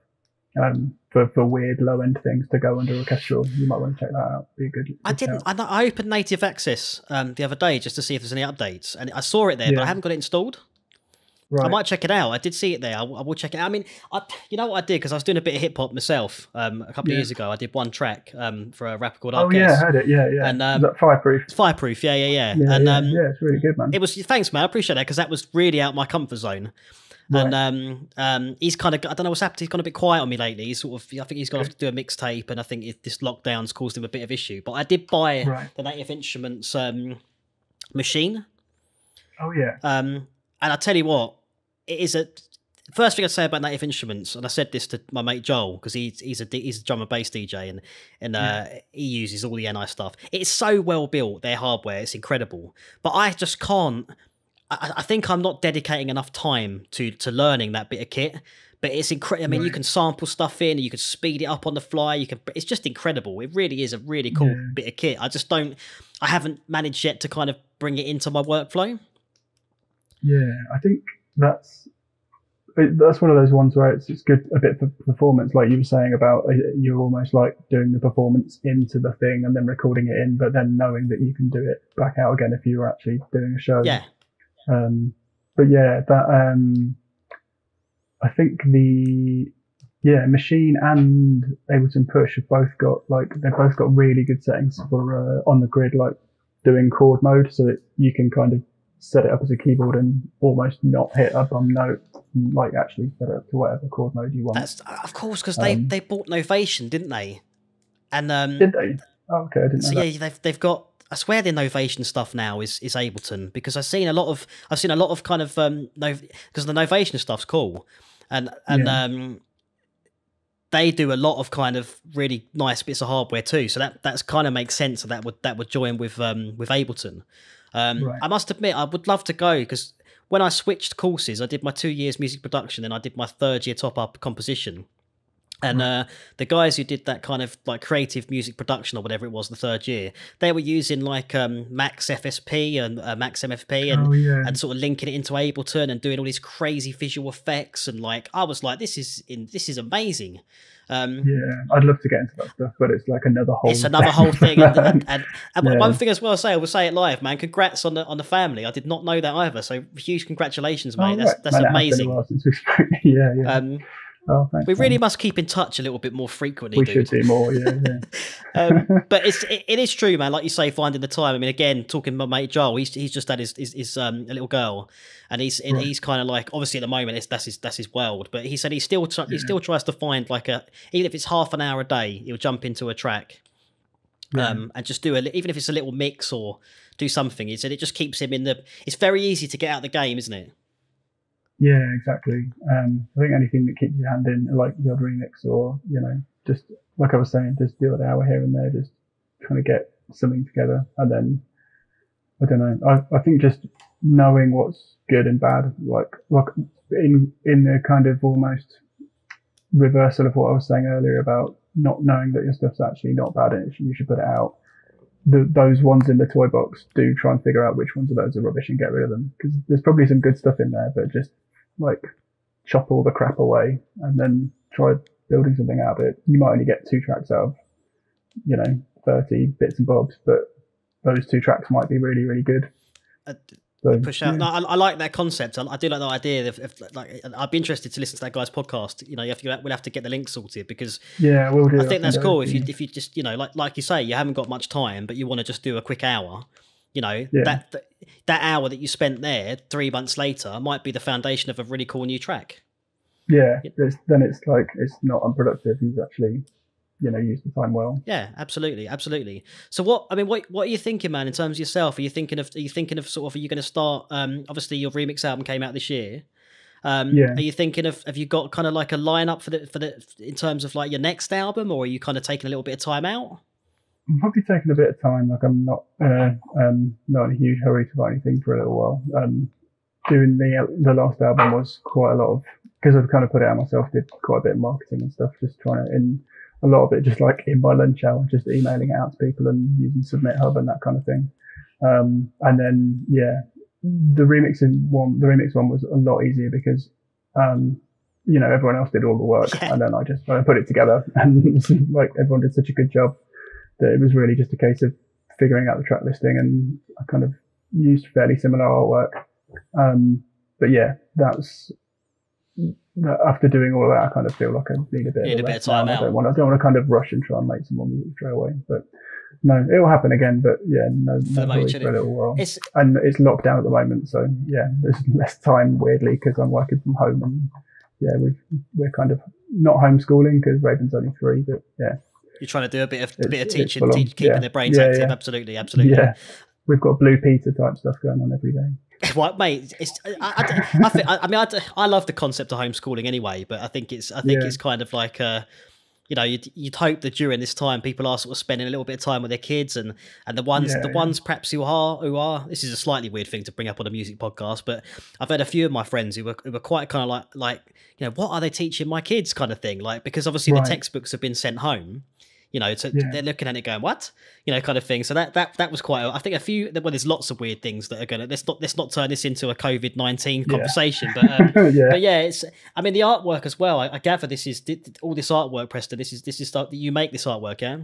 B: For weird low end things to go under Orchestra, you might want to check that out. Be a good.
A: I opened Native Access the other day just to see if there's any updates, and I saw it there, but I haven't got it installed. Right. I might check it out. I did see it there. I will check it out. I mean, you know what I did, because I was doing a bit of hip hop myself a couple of years ago. I did one track for a rapper called ARK.S.
B: Oh yeah, I heard it. Yeah. And is that Fireproof?
A: It's Fireproof. Yeah.
B: And it's really good, man.
A: It was. Thanks, man. I appreciate that, because that was really out of my comfort zone. Right. And he's kind of, I don't know what's happened, he's gone a bit quiet on me lately. He's sort of, I think he's gone off to do a mixtape, and I think this lockdown's caused him a bit of issue. But I did buy the Native Instruments machine.
B: Oh yeah.
A: And I tell you what, it is first thing I'd say about Native Instruments, and I said this to my mate Joel, because he's a drum and bass DJ, and he uses all the NI stuff. It's so well built, their hardware, it's incredible. But I just can't. I think I'm not dedicating enough time to learning that bit of kit, but it's incredible. I mean, you can sample stuff in, you can speed it up on the fly. It's just incredible. It really is a really cool bit of kit. I haven't managed yet to kind of bring it into my workflow.
B: Yeah, I think that's one of those ones where it's good a bit for performance, like you were saying about you're almost like doing the performance into the thing and then recording it in, but then knowing that you can do it back out again if you were actually doing a show.
A: Yeah.
B: But yeah, that I think the Machine and Ableton Push have both got really good settings for on the grid, like doing chord mode, so that you can kind of set it up as a keyboard and almost not hit a bum note, like actually set it up to whatever chord mode you want.
A: That's of course, because they bought Novation, didn't they? And
B: did they? Oh, okay, I didn't know that.
A: Yeah, they've got. I swear the Novation stuff now is Ableton, because I've seen a lot of kind of because the Novation stuff's cool, and they do a lot of kind of really nice bits of hardware too. So that's kind of makes sense. That would join with Ableton. I must admit, I would love to go, because when I switched courses, I did my 2 years music production, and I did my 3rd year top up composition. And the guys who did that kind of like creative music production or whatever it was the 3rd year, they were using like Max FSP and Max MFP and sort of linking it into Ableton and doing all these crazy visual effects. And like, I was like, this is amazing.
B: I'd love to get into that stuff, but it's like another whole.
A: It's another whole thing. And one thing as well, I will say it live, man. Congrats on the family. I did not know that either. So huge congratulations, mate. That's man, amazing.
B: Oh, thanks,
A: we really must keep in touch a little bit more frequently.
B: We should do more,
A: but it is true, man. Like you say, finding the time. I mean, again, talking about my mate Joel, he's just had his a little girl, and he's kind of like, obviously at the moment that's his world. But he said he still tries to find like even if it's half an hour a day, he'll jump into a track, and just do even if it's a little mix or do something. He said it just keeps him in the. It's very easy to get out of the game, isn't it?
B: Yeah, exactly. I think anything that keeps your hand in, like the odd remix, or just like I was saying, just do an hour here and there, just trying to get something together. And then I don't know. I think just knowing what's good and bad, like in the kind of almost reversal of what I was saying earlier about not knowing that your stuff's actually not bad and you should put it out. Those ones in the toy box, do try and figure out which ones of those are rubbish and get rid of them, because there's probably some good stuff in there, but just like chop all the crap away and then try building something out of it. You might only get 2 tracks out of 30 bits and bobs, but those 2 tracks might be really, really good. So,
A: push out. No, I like that concept. I do like the idea of like, I'd be interested to listen to that guy's podcast. We'll have to get the link sorted, because
B: we'll do.
A: I think that's cool. If you just like you say, you haven't got much time, but you want to just do a quick hour. That hour that you spent there 3 months later might be the foundation of a really cool new track.
B: Then it's like, it's not unproductive. You've actually used the time well.
A: Yeah, absolutely. So what are you thinking, man, in terms of yourself? Are you thinking of are you going to start, obviously your remix album came out this year. Are you thinking of, have you got kind of like a lineup for the in terms of like your next album, or are you kind of taking a little bit of time out?
B: I'm probably taking a bit of time. Like, I'm not not in a huge hurry to write anything for a little while. Doing the last album was quite a lot of, because I've kind of put it out myself, did quite a bit of marketing and stuff, just trying to, in a lot of it just like in my lunch hour, just emailing it out to people and using Submit Hub and that kind of thing. And then the remix one was a lot easier, because everyone else did all the work, and then I put it together, and like everyone did such a good job that it was really just a case of figuring out the track listing, and I kind of used fairly similar artwork. But that's after doing all of that, I kind of feel like I need a bit of time out. I don't want to kind of rush and try and make some more music straight away. But no, it will happen again. But no for a little while. And it's locked down at the moment, so there's less time, weirdly, because I'm working from home, and we're kind of not homeschooling because Raven's only 3, but
A: you're trying to do a bit of teaching, keeping their brains active. Absolutely.
B: Yeah, we've got Blue Peter type stuff going on every day.
A: What, mate? I love the concept of homeschooling anyway, but I think it's kind of like you'd hope that during this time people are sort of spending a little bit of time with their kids, and the ones perhaps who are this is a slightly weird thing to bring up on a music podcast, but I've had a few of my friends who were quite kind of like what are they teaching my kids kind of thing, like, because obviously the textbooks have been sent home. They're looking at it going, what? Kind of thing. So that was quite, I think there's lots of weird things that are going to, let's not turn this into a COVID-19 conversation, but but it's, I mean, the artwork as well, I gather this is, all this artwork, Preston, this is stuff that you make this artwork, yeah?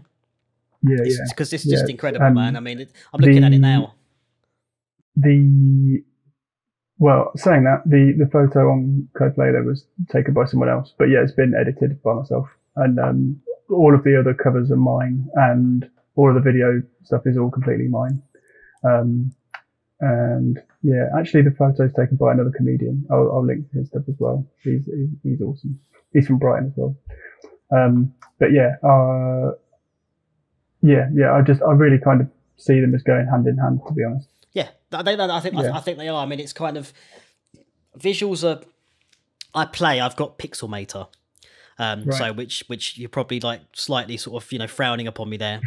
A: Because this is just incredible, man. I mean, I'm looking at it now.
B: Well, saying that, the photo on Coplanar was taken by someone else, but it's been edited by myself, and all of the other covers are mine, and all of the video stuff is all completely mine. And actually the photo's taken by another comedian. I'll link to his stuff as well. He's awesome. He's from Brighton as well. But I really kind of see them as going hand in hand, to be honest.
A: Yeah, I think they are. I mean, it's kind of visuals are. I've got Pixelmator. So which you're probably like slightly sort of frowning upon me there.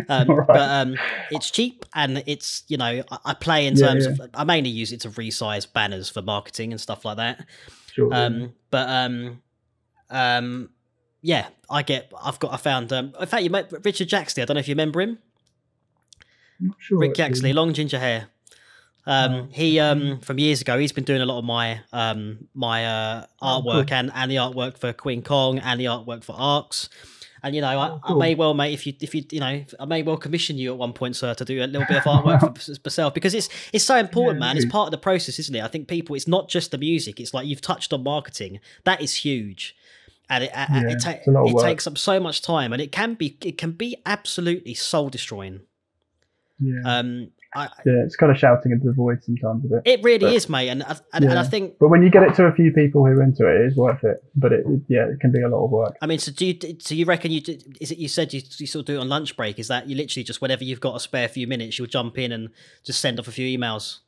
B: Right.
A: But it's cheap, and it's I play in terms of, I mainly use it to resize banners for marketing and stuff like that.
B: Sure.
A: Yeah, I found in fact, you met Richard Jacksley. I don't know if you remember him.
B: I'm not sure.
A: Rick Jacksley, long ginger hair. He from years ago, he's been doing a lot of my artwork, and the artwork for Queen Kong, and the artwork for ARK.S. And I may well, mate, if you I may well commission you at one point, sir, to do a little bit of artwork for myself, because it's so important, man. It's part of the process, isn't it? I think it's not just the music. It's like, you've touched on marketing. That is huge. And it takes up so much time, and it can be absolutely soul destroying.
B: Yeah. It's kind of shouting into the void sometimes a bit.
A: It really is, mate, and I think.
B: But when you get it to a few people who are into it, it is worth it. But it can be a lot of work.
A: I mean, so you reckon you said you sort of do it on lunch break? Is that you literally just, whenever you've got a spare few minutes, you'll jump in and just send off a few emails?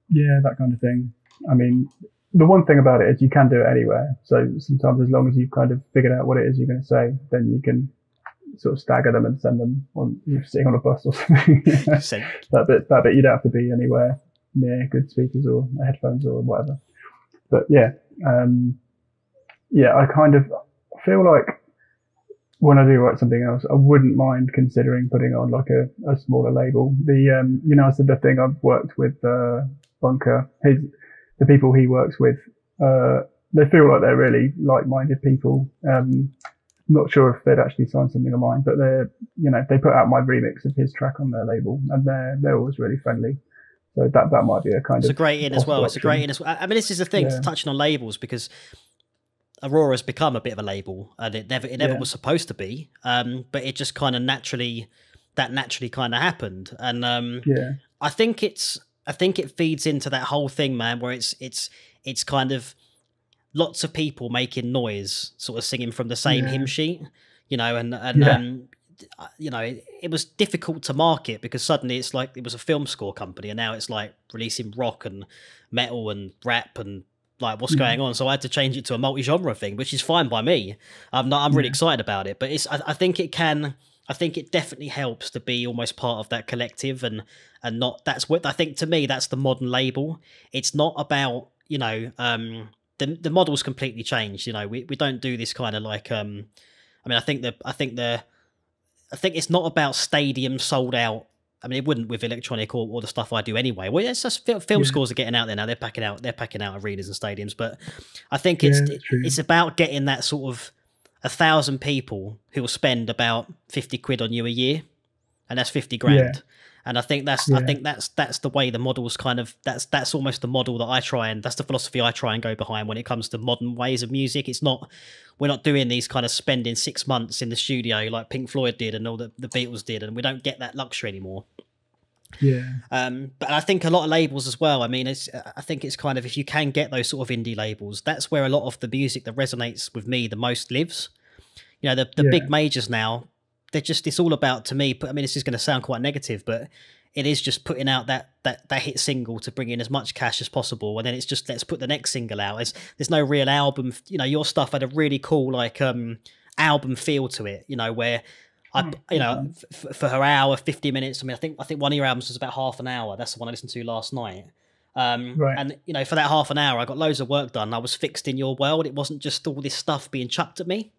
B: Yeah, that kind of thing. I mean, the one thing about it is you can do it anywhere. So sometimes, as long as you've kind of figured out what it is you're going to say, then you can sort of stagger them and send them on, you're sitting on a bus or something. that bit you don't have to be anywhere near good speakers or headphones or whatever. But I kind of feel like when I do write something else, I wouldn't mind considering putting on like a smaller label. I said the thing I've worked with BUNKR, the people he works with, they feel like they're really like-minded people. I'm not sure if they'd actually signed something of mine, but they put out my remix of his track on their label, and they're always really friendly. So that might be a kind of.
A: It's a great in as well. It's a great in as well. I mean, this is the thing, touching on labels, because Aurora's become a bit of a label, and it never was supposed to be. But it just kind of naturally kind of happened, and I think it feeds into that whole thing, man, where it's kind of lots of people making noise, sort of singing from the same hymn sheet, and it was difficult to market, because suddenly it's like it was a film score company, and now it's like releasing rock and metal and rap and like what's going on. So I had to change it to a multi-genre thing, which is fine by me. I'm really excited about it, but I think it definitely helps to be almost part of that collective, and not, that's what I think, to me, that's the modern label. It's not about, the model's completely changed. We don't do this kind of like, I mean, I think it's not about stadium sold out. I mean, it wouldn't with electronic or the stuff I do anyway. Well, it's just film scores are getting out there now. They're packing out arenas and stadiums. But I think it's about getting that sort of 1,000 people who will spend about 50 quid on you a year, and that's 50 grand. Yeah. And I think that's the way the model's kind of, that's almost the model that I try, and that's the philosophy I try and go behind when it comes to modern ways of music. We're not doing these kind of spending 6 months in the studio like Pink Floyd did and all the Beatles did, and we don't get that luxury anymore.
B: Yeah.
A: But I think a lot of labels as well. I mean, I think it's kind of, if you can get those sort of indie labels, that's where a lot of the music that resonates with me the most lives. The big majors now, it's all about, to me, I mean, this is going to sound quite negative, but it is just putting out that hit single to bring in as much cash as possible, and then it's just, let's put the next single out. There's no real album. Your stuff had a really cool like album feel to it, where for her hour, 50 minutes. I mean, I think one of your albums was about half an hour. That's the one I listened to last night.
B: Right.
A: And for that half an hour, I got loads of work done. I was fixed in your world. It wasn't just all this stuff being chucked at me.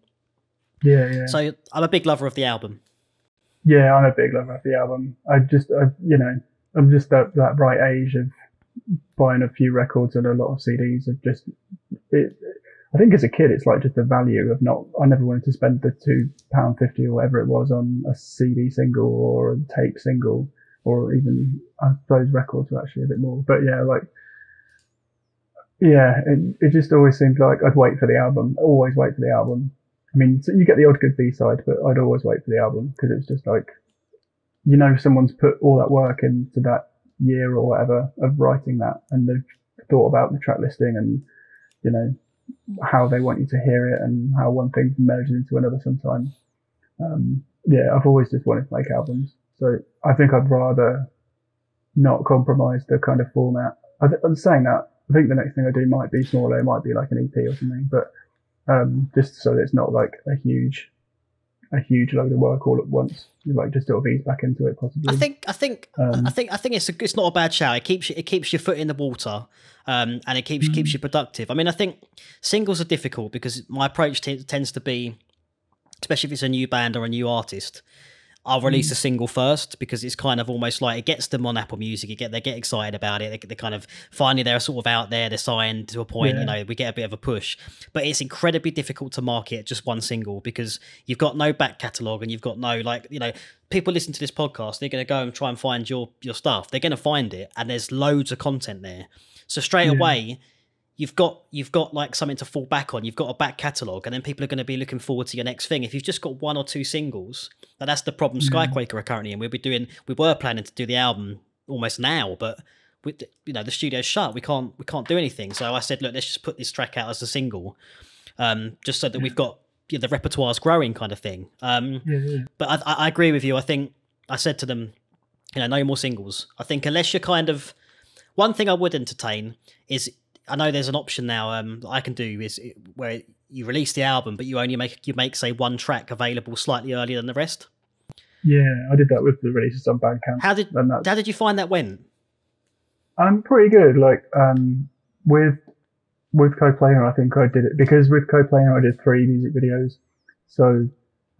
B: Yeah.
A: So I'm a big lover of the album.
B: Yeah, I'm a big lover of the album. I'm just at that right age of buying a few records and a lot of CDs. I think as a kid, it's like just the value of I never wanted to spend the £2.50 or whatever it was on a CD single or a tape single, or even, I suppose records were actually a bit more. But it just always seemed like I'd wait for the album, always wait for the album. I mean, so you get the odd good B-side, but I'd always wait for the album, because it was just like, someone's put all that work into that year or whatever of writing that, and they've thought about the track listing and, how they want you to hear it and how one thing merges into another sometimes. I've always just wanted to make albums. So I think I'd rather not compromise the kind of format. I'm saying that, I think the next thing I do might be smaller. It might be like an EP or something, but just so that it's not like a huge load of work all at once. Like just sort of ease back into it possibly.
A: I think it's not a bad shout. It keeps your foot in the water, and it keeps you productive. I mean, I think singles are difficult because my approach tends to be, especially if it's a new band or a new artist, I'll release a single first because it's kind of almost like it gets them on Apple Music. They get excited about it. They kind of finally they're sort of out there. They're signed to a point. You know, we get a bit of a push, but it's incredibly difficult to market just one single because you've got no back catalogue and you've got no people listen to this podcast. They're going to go and try and find your stuff. They're going to find it, and there's loads of content there. So straight away, you've got like something to fall back on. You've got a back catalogue, and then people are going to be looking forward to your next thing. If you've just got one or two singles, that's the problem SkyQuaker are currently in. We were planning to do the album almost now, but the studio's shut. We can't do anything. So I said, look, let's just put this track out as a single, just so that we've got the repertoire's growing kind of thing. But I agree with you. I think I said to them, no more singles. I think unless you're kind of, one thing I would entertain is, I know there's an option now I can do is where you release the album, but you only make say one track available slightly earlier than the rest.
B: Yeah, I did that with the releases on Bandcamp.
A: How did you find that went?
B: Pretty good. Like with Coplanar, I think I did it because with Coplanar I did 3 music videos. So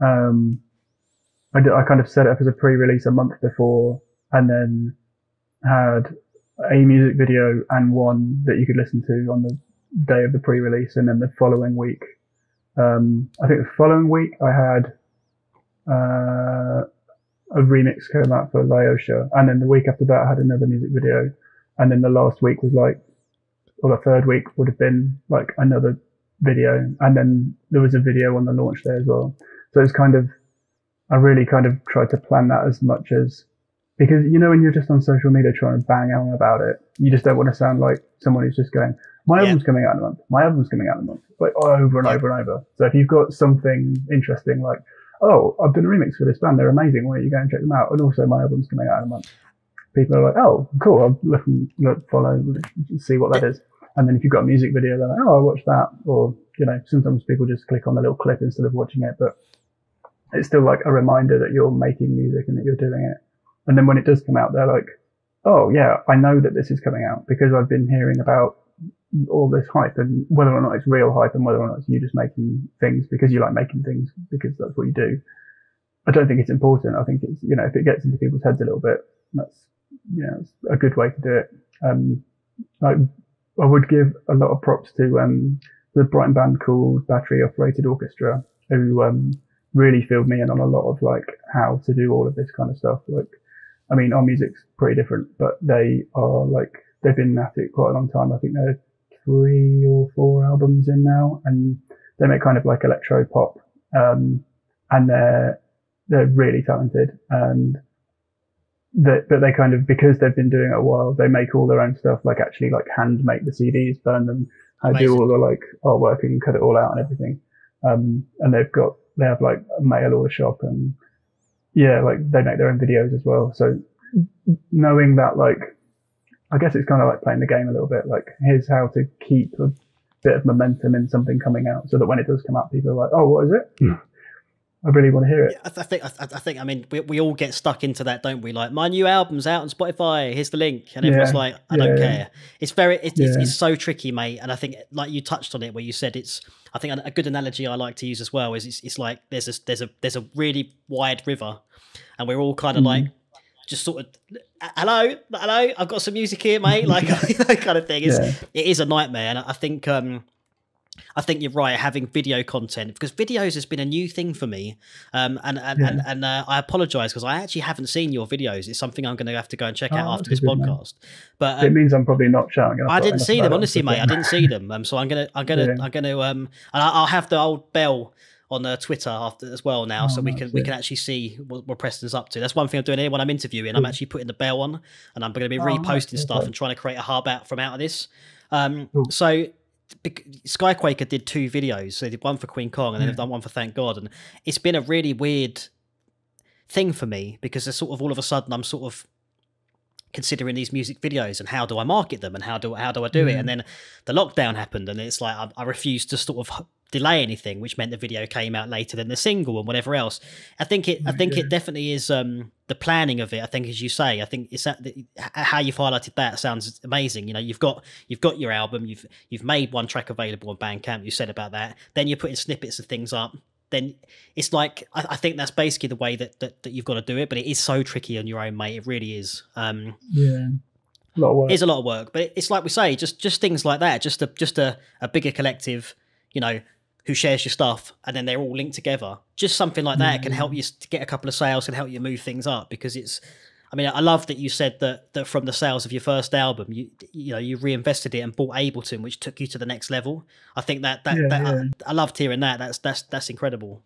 B: I kind of set it up as a pre-release a month before, and then had a music video and one that you could listen to on the day of the pre-release, and then the following week, I think the following week I had a remix come out for Liotia, and then the week after that I had another music video, and then the last week was or the third week would have been like another video, and then there was a video on the launch day as well. So it's I really kind of tried to plan that as much as, because when you're just on social media trying to bang on about it, you just don't want to sound like someone who's just going, my album's coming out in a month, my album's coming out in a month, like over and over and over. So if you've got something interesting like, oh, I've done a remix for this band, they're amazing, why don't you go and check them out? And also my album's coming out in a month. People are like, oh, cool, I'll look, follow, see what that is. And then if you've got a music video, they're like, oh, I'll watch that. Or, sometimes people just click on the little clip instead of watching it, but it's still like a reminder that you're making music and that you're doing it. And then when it does come out, they're like, oh yeah, I know that this is coming out because I've been hearing about all this hype, and whether or not it's real hype and whether or not it's you just making things because you like making things because that's what you do. I don't think it's important. I think it's, if it gets into people's heads a little bit, that's, it's a good way to do it. I would give a lot of props to the Brighton band called Battery Operated Orchestra, who really filled me in on a lot of like how to do all of this kind of stuff. Like, I mean, our music's pretty different, but they've been at it quite a long time. I think they're 3 or 4 albums in now, and they make kind of like electro pop, and they're really talented, and but they kind of, because they've been doing it a while, they make all their own stuff, like actually like hand make the CDs, burn them, do all the like artwork and cut it all out and everything. And they have like a mail order shop, and like they make their own videos as well. So knowing that, like, I guess it's kind of like playing the game a little bit. Like, here's how to keep a bit of momentum in something coming out, so that when it does come out, people are like, "Oh, what is it? I really want to hear it."
A: Yeah, I think. I mean, we all get stuck into that, don't we? Like, my new album's out on Spotify. Here's the link, and everyone's like, "I don't care." It's it's so tricky, mate. And I think, like you touched on it, where you said I think a good analogy I like to use as well is it's like there's a really wide river, and we're all kind of like just sort of, hello, I've got some music here, mate, like that kind of thing. It is a nightmare, and I think you're right, having video content, because videos has been a new thing for me, and I apologise because I actually haven't seen your videos. It's something I'm going to have to go and check out after this podcast. Man. But
B: it means I'm probably not shouting.
A: I didn't see them, honestly, mate. I didn't see them. So I'm gonna, and I'll have the old bell on Twitter after as well now, so we can actually see what Preston's up to. That's one thing I'm doing. Anyone I'm interviewing, I'm actually putting the bell on, and I'm going to be reposting stuff and trying to create a hub out of this. So SkyQuaker did 2 videos. So they did one for Queen Kong, and then they've done one for Thank God, and it's been a really weird thing for me because there's sort of all of a sudden I'm sort of considering these music videos and how do I market them and how do I do it, and then the lockdown happened, and it's like I refused to sort of delay anything, which meant the video came out later than the single and whatever else. I think it definitely is the planning of it. I think, as you say, I think it's how you've highlighted that sounds amazing. You know, you've got your album, you've made one track available on Bandcamp. You said about that. Then you're putting snippets of things up. Then it's like I think that's basically the way that you've got to do it. But it is so tricky on your own, mate. It really is.
B: Yeah. A lot of work.
A: It is a lot of work, but it's like we say, just things like that, just a bigger collective, you know, who shares your stuff, and then they're all linked together. Just something like that can help you to get a couple of sales, can help you move things up, because it's. I mean, I love that you said that from the sales of your first album, you reinvested it and bought Ableton, which took you to the next level. I think that I loved hearing that. That's incredible.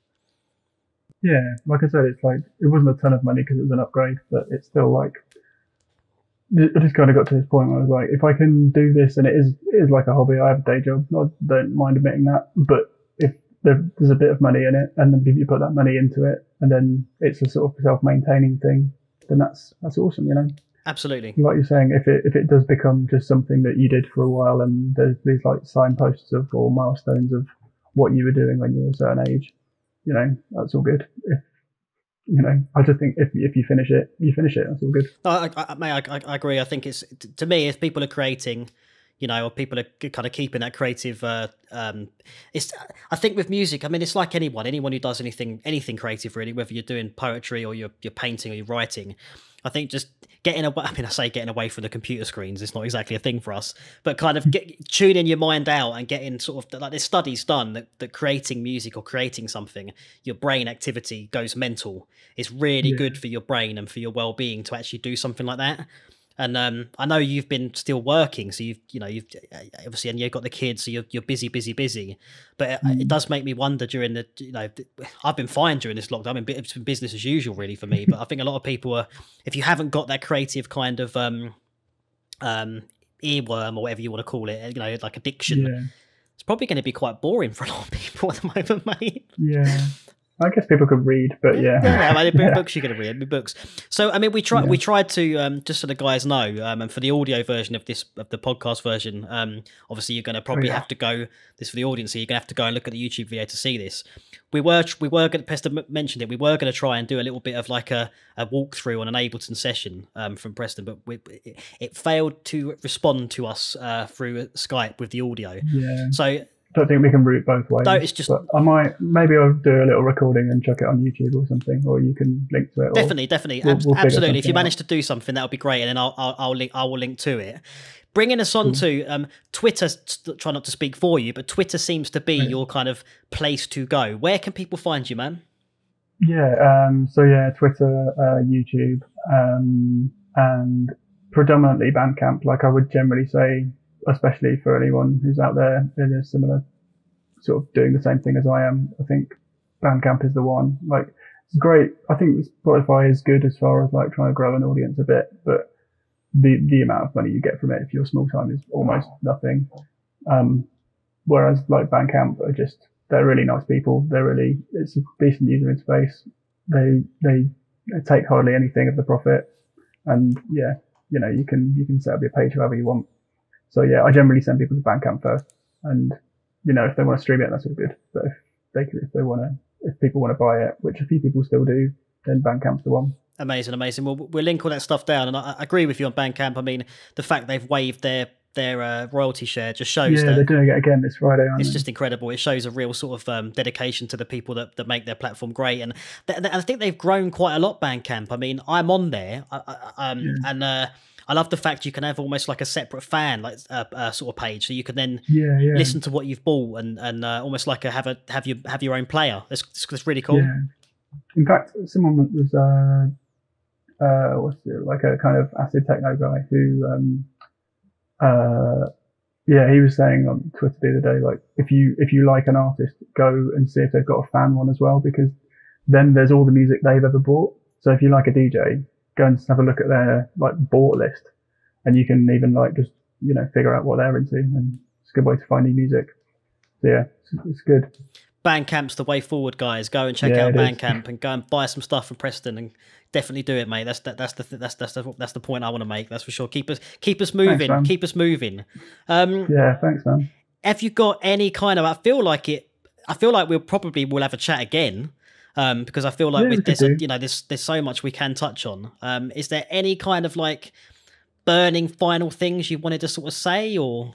B: Yeah, like I said, it's like it wasn't a ton of money because it was an upgrade, but it's still like. I just kind of got to this point where I was like, if I can do this, and it is like a hobby, I have a day job, I don't mind admitting that, but if there's a bit of money in it, and then you put that money into it, and then it's a sort of self-maintaining thing, then that's awesome, you know?
A: Absolutely.
B: Like you're saying, if it does become just something that you did for a while, and there's these like signposts or milestones of what you were doing when you were a certain age, you know, that's all good. You know, I just think if you finish it, you finish it. That's all good.
A: I agree. I think it's, to me, if people are creating, you know, or people are kind of keeping that creative, it's. I think with music, I mean, it's like anyone who does anything creative, really, whether you're doing poetry or you're painting or you're writing. I think just getting away. I mean, I say getting away from the computer screens. It's not exactly a thing for us, but kind of tuning your mind out and getting sort of like there's studies done that creating music or creating something, your brain activity goes mental. It's really good for your brain and for your well-being to actually do something like that. And I know you've been still working, so you've obviously, and you've got the kids, so you're busy. But it does make me wonder during the, you know, I've been fine during this lockdown. It's been business as usual, really, for me. But I think a lot of people are, if you haven't got that creative kind of earworm or whatever you want to call it, you know, like addiction, it's probably going to be quite boring for a lot of people at the moment, mate.
B: Yeah. I guess people could read, but
A: I mean, books you're going to read, books. So, I mean, we tried to, just so the guys know, and for the audio version of the podcast version, obviously you're going to probably have to go, this for the audience, so you're going to have to go and look at the YouTube video to see this. We were going to, Preston mentioned it, we were going to try and do a little bit of like a walkthrough on an Ableton session from Preston, but it failed to respond to us through Skype with the audio.
B: Yeah.
A: So,
B: I don't think we can route both ways.
A: No, it's just.
B: But maybe I'll do a little recording and chuck it on YouTube or something, or you can link to it.
A: Definitely, absolutely. If you manage to do something, that would be great, and then I will link to it. Bringing us on to Twitter. Try not to speak for you, but Twitter seems to be your kind of place to go. Where can people find you, man?
B: Yeah. Twitter, YouTube, and predominantly Bandcamp. Like I would generally say, especially for anyone who's out there in a similar sort of doing the same thing as I am, I think Bandcamp is the one. Like, it's great. I think Spotify is good as far as like trying to grow an audience a bit, but the amount of money you get from it if you're small time is almost nothing. Whereas like Bandcamp they're really nice people. It's a decent user interface. They take hardly anything of the profit, and you know, you can set up your page however you want. So yeah, I generally send people to Bandcamp first, and you know, if they want to stream it, that's all good. But if people want to buy it, which a few people still do, then Bandcamp's the one.
A: Amazing. Well, we'll link all that stuff down, and I agree with you on Bandcamp. I mean, the fact they've waived their royalty share just shows that
B: they're doing it again this Friday.
A: It's just incredible. It shows a real sort of dedication to the people that make their platform great, and I think they've grown quite a lot. Bandcamp. I mean, I'm on there, and I love the fact you can have almost like a separate fan, like sort of page, so you can then listen to what you've bought and almost like have your own player. That's really cool.
B: Yeah. In fact, someone was like a kind of acid techno guy who he was saying on Twitter the other day, like if you like an artist, go and see if they've got a fan one as well, because then there's all the music they've ever bought. So if you like a DJ, go and have a look at their like bought list, and you can even like just, you know, figure out what they're into, and it's a good way to find new music. So yeah, it's good.
A: Bandcamp's the way forward, guys. Go and check out Bandcamp and go and buy some stuff from Preston, and definitely do it, mate. That's the point I want to make. That's for sure. Keep us moving.
B: Thanks,
A: keep us moving.
B: Thanks, man.
A: Have you got any kind of? I feel like it. I feel like we'll have a chat again. Because I feel like there's so much we can touch on. Is there any kind of like burning final things you wanted to sort of say, or?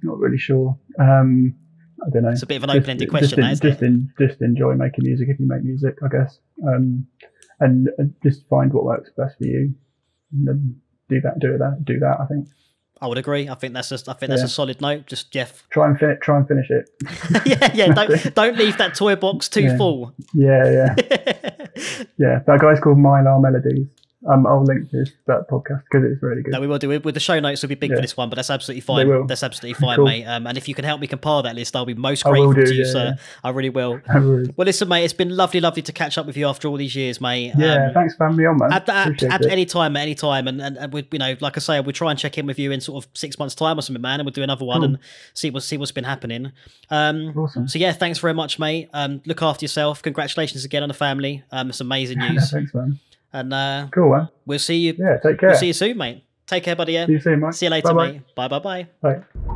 B: Not really sure. I don't know.
A: It's a bit of an open-ended question, isn't it?
B: Just enjoy making music if you make music, I guess. And just find what works best for you. And then do that. I think.
A: I would agree. I think that's a solid note. Just Jeff.
B: Try and finish it.
A: yeah. Don't leave that toy box too full.
B: Yeah. Yeah. That guy's called Mylar Melodies. I'll link to that podcast because it's really good.
A: No, we will do it. With the show notes will be big for this one, but that's absolutely fine. That's absolutely fine, cool. Mate. And if you can help me compile that list, I'll be most grateful to you, sir. I really will. Well, listen, mate, it's been lovely to catch up with you after all these years, mate.
B: Yeah, thanks for having me on, man.
A: At any time, and we, like I say, we'll try and check in with you in sort of 6 months' time or something, man, and we'll do another one and see what's been happening.
B: Awesome.
A: So yeah, thanks very much, mate. Look after yourself. Congratulations again on the family. It's amazing news.
B: Thanks, man.
A: And
B: cool, man.
A: We'll see you.
B: Yeah, take care.
A: We'll see you soon, mate. Take care, buddy. Yeah.
B: See you soon, mate.
A: See you later,
B: Bye-bye.
A: mate. Bye.
B: Bye.